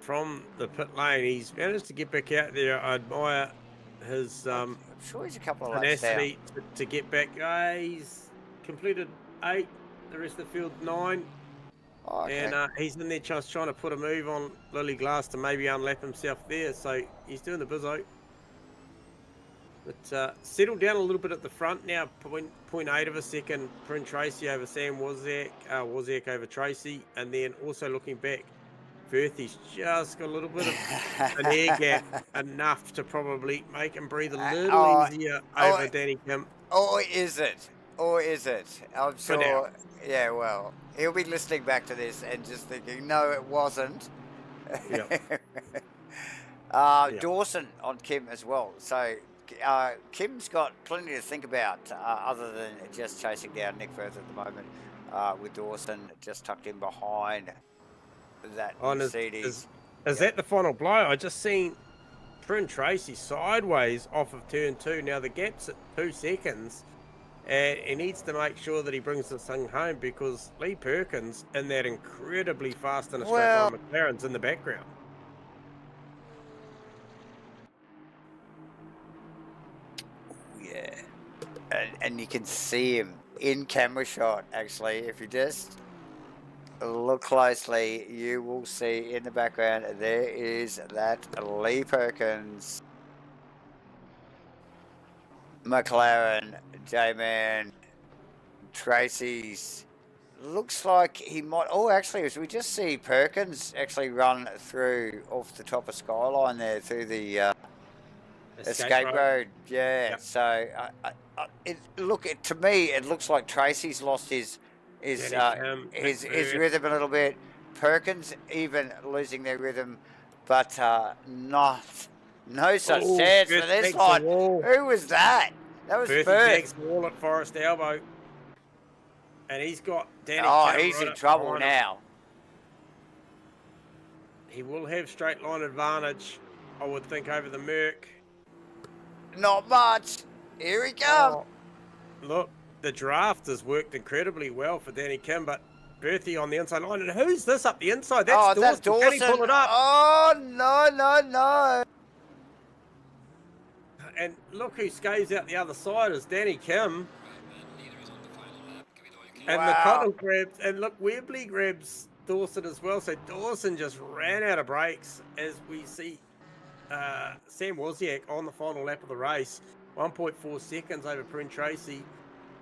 Speaker 2: from the pit lane, he's managed to get back out there. I admire his
Speaker 1: I'm sure he's a couple of laps
Speaker 2: tenacity to get back. He's completed 8, the rest of the field 9.
Speaker 1: Oh, okay.
Speaker 2: And he's in there just trying to put a move on Lily Glass to maybe unlap himself there. So he's doing the bizzo. But settled down a little bit at the front now. 0.8 of a second. Bryn Tracy over Sam Wozniak. Wozniak over Tracy. And then also looking back, Firth, he's just got a little bit of an air gap. Enough to probably make him breathe a little easier over Danny Kim.
Speaker 1: Or is it? Or is it? I'm sure. Yeah, well, he'll be listening back to this and just thinking, no, it wasn't.
Speaker 2: Yep.
Speaker 1: Dawson on Kim as well. So Kim's got plenty to think about other than just chasing down Nick Firth at the moment with Dawson just tucked in behind that Mercedes.
Speaker 2: Is that the final blow? I just seen Bryn Tracy sideways off of turn 2. Now the gap's at 2 seconds. And he needs to make sure that he brings this thing home because Lee Perkins in that incredibly fast and a straight line McLaren's in the background.
Speaker 1: Yeah. And you can see him in camera shot, actually. If you just look closely, you will see in the background there is that Lee Perkins McLaren, J-Man, Tracy's. Looks like he might. Oh, actually, as we just see Perkins actually run through off the top of Skyline there through the escape road. Yeah. Yep. So, to me, it looks like Tracy's lost his rhythm a little bit. Perkins even losing their rhythm, but no such chance for this one. Who was that? That was Firth.
Speaker 2: Firth. Wall at Forest Elbow. And he's got Danny.
Speaker 1: Oh, he's in trouble now.
Speaker 2: He will have straight line advantage, I would think, over the Merc.
Speaker 1: Not much. Here he comes.
Speaker 2: Oh, look, the draft has worked incredibly well for Danny Kim, but Berthie on the inside line. And who's this up the inside? That's Dawson.
Speaker 1: Dawson.
Speaker 2: Can he pull it up?
Speaker 1: Oh, no.
Speaker 2: And look who skates out the other side is Danny Kim. And McConnell grabs, and look, Webley grabs Dawson as well. So Dawson just ran out of brakes as we see Sam Wozniak on the final lap of the race. 1.4 seconds over Bryn Tracy.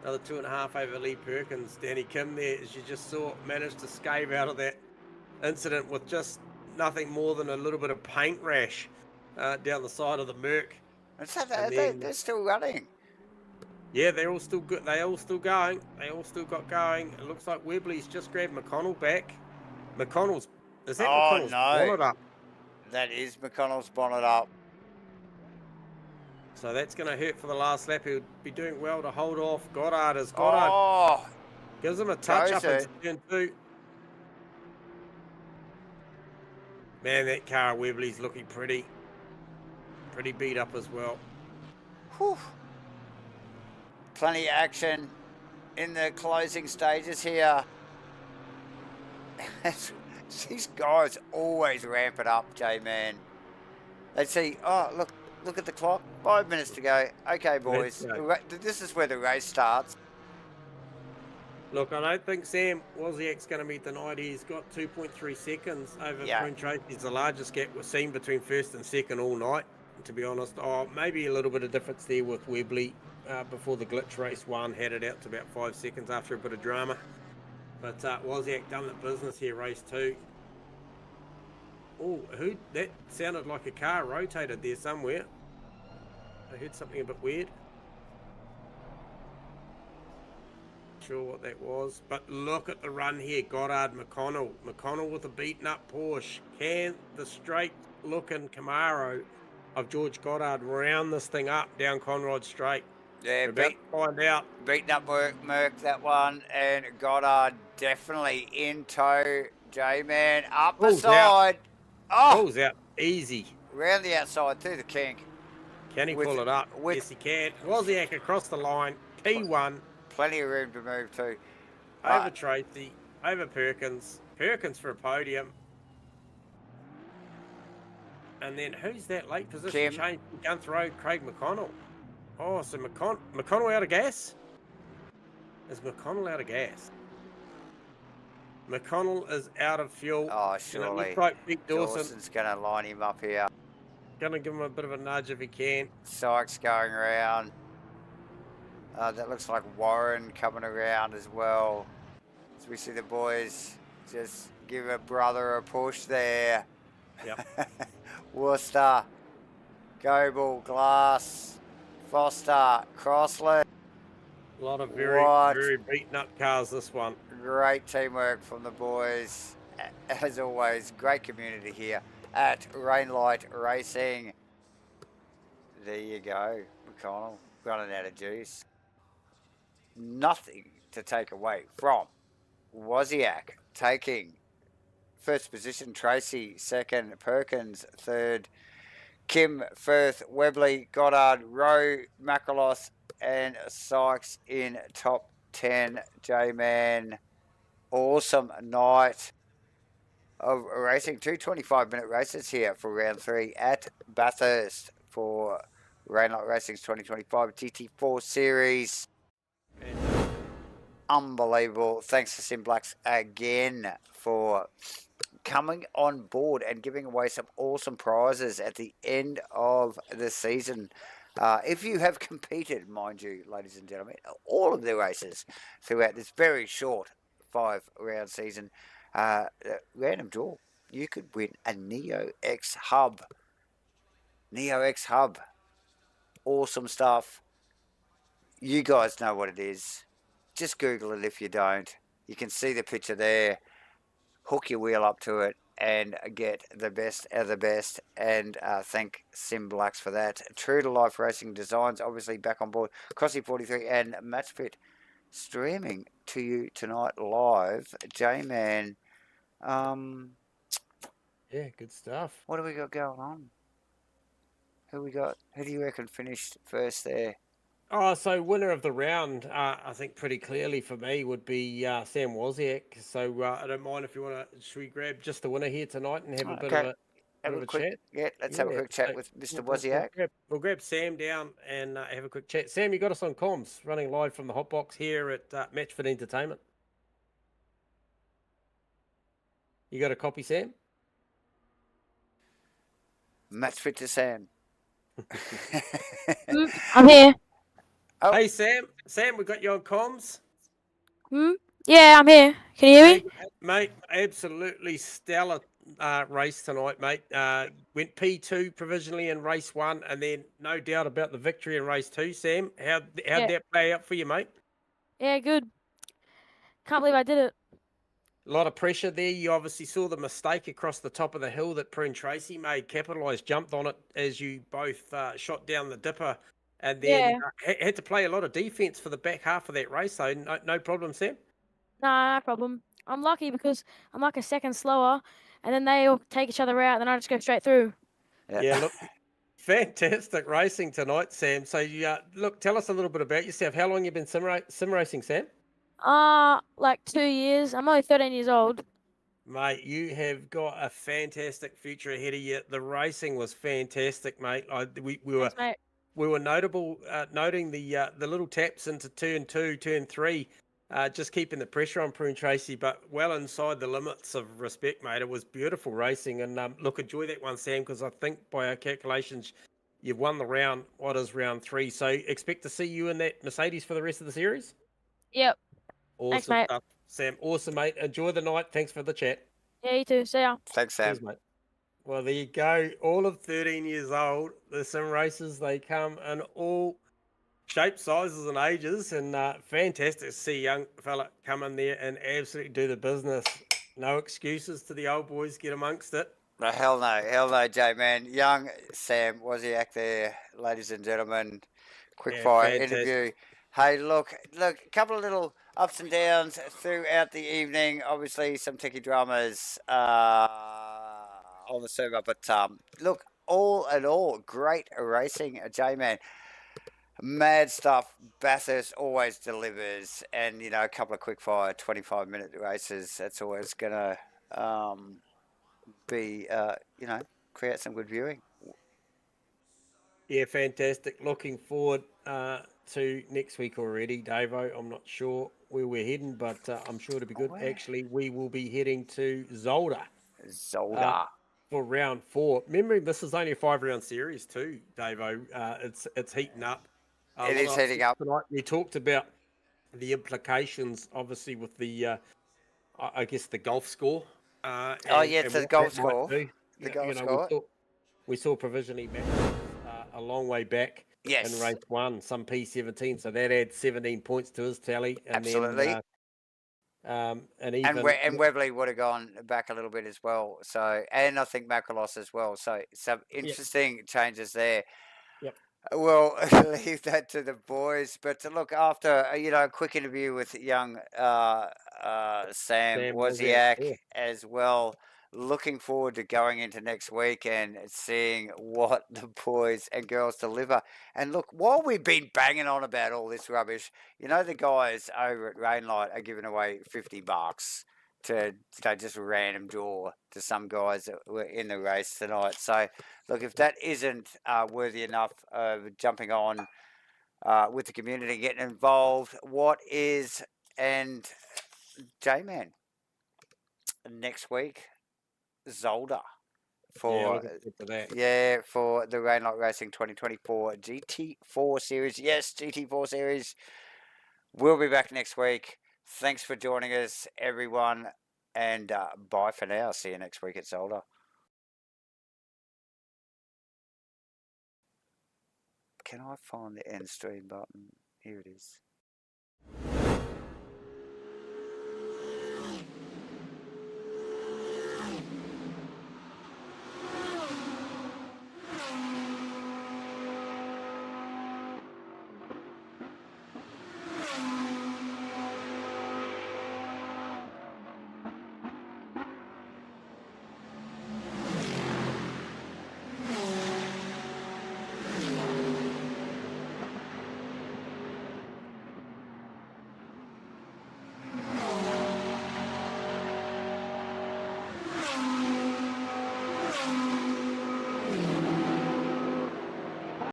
Speaker 2: Another 2.5 over Lee Perkins. Danny Kim there, as you just saw, managed to scave out of that incident with just nothing more than a little bit of paint rash down the side of the Merc.
Speaker 1: They're still running.
Speaker 2: Yeah, they're all still good. They all still going. They all still got going. It looks like Webley's just grabbed McConnell back. McConnell's McConnell's bonnet up?
Speaker 1: That is McConnell's bonnet up.
Speaker 2: So that's going to hurt for the last lap. He'll be doing well to hold off. Goddard. Gives him a touch up
Speaker 1: Goes
Speaker 2: in turn 2. Man, that car Webley's looking pretty beat up as well.
Speaker 1: Whew. Plenty of action in the closing stages here. These guys always ramp it up, J-Man. They see, oh, look at the clock. 5 minutes to go. Okay, boys. This is where the race starts.
Speaker 2: Look, I don't think Sam Wozniak's going to be denied. He's got 2.3 seconds over Bryn Tracy. It's the largest gap we've seen between first and second all night, to be honest. Oh, maybe a little bit of difference there with Webley before the glitch race 1. Had it out to about 5 seconds after a bit of drama. But Wozniak done the business here, race 2. Oh, that sounded like a car rotated there somewhere. I heard something a bit weird. Sure what that was, but look at the run here. Goddard, McConnell with a beaten up Porsche. Can the straight looking Camaro of George Goddard round this thing up down Conrod Straight?
Speaker 1: Yeah,
Speaker 2: We're about to find out.
Speaker 1: Beaten up Merc that one, and Goddard definitely in tow. J-Man up the side. Oh,
Speaker 2: pulls out easy.
Speaker 1: Round the outside through the kink.
Speaker 2: Can he pull it up? Yes, he can. Wozniak across the line. P1.
Speaker 1: Plenty of room to move to.
Speaker 2: Over Tracy, over Perkins. Perkins for a podium. And then who's that late position change? Gunther Road, Craig McConnell. Oh, so McConnell out of gas? Is McConnell out of gas? McConnell is out of fuel.
Speaker 1: Oh, surely.
Speaker 2: Looks like Big
Speaker 1: Dawson's going to line him up here.
Speaker 2: Going to give him a bit of a nudge if he can.
Speaker 1: Sykes going around. That looks like Warren coming around as well. So we see the boys just give a brother a push there.
Speaker 2: Yep.
Speaker 1: Worcester, Goebel, Glass, Foster, Crossley.
Speaker 2: A lot of very beaten up cars, this one.
Speaker 1: Great teamwork from the boys. As always, great community here at Rainlight Racing. There you go, McConnell, running out of juice. Nothing to take away from Wozniak taking first position, Tracy second, Perkins third, Kim, Firth, Webley, Goddard, Rowe, Makalos and Sykes in top 10. J-Man, awesome night of racing. 2 25-minute races here for round 3 at Bathurst for Rainlight Racing's 2025 GT4 series. Unbelievable. Thanks to SIMBLACKS again for coming on board and giving away some awesome prizes at the end of the season. If you have competed, mind you, ladies and gentlemen, all of the races throughout this very short 5-round season, random draw, you could win a Neo X Hub. Neo X Hub. Awesome stuff. You guys know what it is. Just Google it if you don't. You can see the picture there. Hook your wheel up to it and get the best of the best. And thank SIMBLACKS for that. True to Life Racing Designs, obviously back on board. Crossy 43 and MATCHFIT streaming to you tonight live. J-Man.
Speaker 2: Yeah, good stuff.
Speaker 1: What do we got going on? Who we got? Who do you reckon finished first there?
Speaker 2: Oh, so winner of the round, I think pretty clearly for me would be Sam Wozniak. So I don't mind if you want to, should we grab just the winner here tonight and have a bit of a chat?
Speaker 1: Yeah, let's have a quick chat with Mr. Wozniak.
Speaker 2: We'll grab Sam down and have a quick chat. Sam, you got us on comms, running live from the hot box here at MATCHFIT Entertainment. You got a copy, Sam?
Speaker 1: MATCHFIT to Sam.
Speaker 4: I'm here.
Speaker 1: Oh.
Speaker 2: Hey, Sam. Sam, we got you on comms.
Speaker 4: Yeah, I'm here. Can you hear me?
Speaker 2: Mate, absolutely stellar race tonight, mate. Went P2 provisionally in race 1, and then no doubt about the victory in race 2. Sam, how'd that play out for you, mate?
Speaker 4: Yeah, good. Can't believe I did it.
Speaker 2: A lot of pressure there. You obviously saw the mistake across the top of the hill that Bryn Tracy made. Capitalised, jumped on it as you both shot down the dipper. And then had to play a lot of defence for the back half of that race, though. No problem, Sam?
Speaker 4: Nah, no problem. I'm lucky because I'm like a second slower, and then they all take each other out, and then I just go straight through.
Speaker 2: Yeah, look, fantastic racing tonight, Sam. So, look, tell us a little bit about yourself. How long you been sim racing, Sam?
Speaker 4: Like 2 years. I'm only 13 years old.
Speaker 2: Mate, you have got a fantastic future ahead of you. The racing was fantastic, mate.
Speaker 4: Thanks, mate.
Speaker 2: We were noting the little taps into turn 2, turn 3, just keeping the pressure on Prune Tracy, but well inside the limits of respect, mate. It was beautiful racing, and look, enjoy that one, Sam, because I think by our calculations, you've won the round. What is round 3? So expect to see you in that Mercedes for the rest of the series.
Speaker 4: Yep. Thanks,
Speaker 2: Awesome
Speaker 4: mate.
Speaker 2: stuff, Sam. Awesome, mate. Enjoy the night. Thanks for the chat.
Speaker 4: Yeah, you too. See ya.
Speaker 1: Thanks, Sam.
Speaker 2: Cheers, mate. Well, there you go. All of 13 years old. The sim races, they come in all shapes, sizes, and ages. And fantastic to see a young fella come in there and absolutely do the business. No excuses to the old boys. Get amongst it.
Speaker 1: No, hell no, J man. Young Sam Wozniak there, ladies and gentlemen. Quickfire interview. Hey, look, a couple of little ups and downs throughout the evening. Obviously, some ticky dramas on the server, but look, all in all, great racing, J man. Mad stuff. Bathurst always delivers, and a couple of quickfire 25-minute races. That's always gonna be create some good viewing.
Speaker 2: Yeah, fantastic. Looking forward to next week already, Davo. I'm not sure where we're heading, but I'm sure it'll be good.
Speaker 1: Where?
Speaker 2: Actually, we will be heading to Zolder
Speaker 1: Zolder.
Speaker 2: for round 4. Remembering this is only a 5-round series too, Davo. It's heating up.
Speaker 1: It is heating up.
Speaker 2: Tonight we talked about the implications, obviously, with the I guess the golf score.
Speaker 1: It's the
Speaker 2: what
Speaker 1: golf
Speaker 2: that might
Speaker 1: score.
Speaker 2: do.
Speaker 1: The
Speaker 2: Yeah,
Speaker 1: golf score.
Speaker 2: we saw provisionally back a long way back in
Speaker 1: Yes,
Speaker 2: race 1, some P17, so that adds 17 points to his tally, and
Speaker 1: absolutely.
Speaker 2: then and
Speaker 1: And
Speaker 2: even
Speaker 1: and Webley would have gone back a little bit as well. So, and I think Makalos as well. So some interesting changes there.
Speaker 2: Yep.
Speaker 1: We'll leave that to the boys. But to look after, a quick interview with young Sam Wozniak
Speaker 2: yeah.
Speaker 1: as well. Looking forward to going into next week and seeing what the boys and girls deliver. And look, while we've been banging on about all this rubbish, the guys over at Rainlight are giving away $50 to just random draw to some guys that were in the race tonight. So, look, if that isn't worthy enough of jumping on with the community, getting involved, what is? And J-Man, next week, Zolder for
Speaker 2: looking forward to that.
Speaker 1: for the Rainlight Racing 2024 GT4 series. Yes, GT4 series. We'll be back next week. Thanks for joining us, everyone, and bye for now. See you next week at Zolder. Can I find the end stream button? Here it is.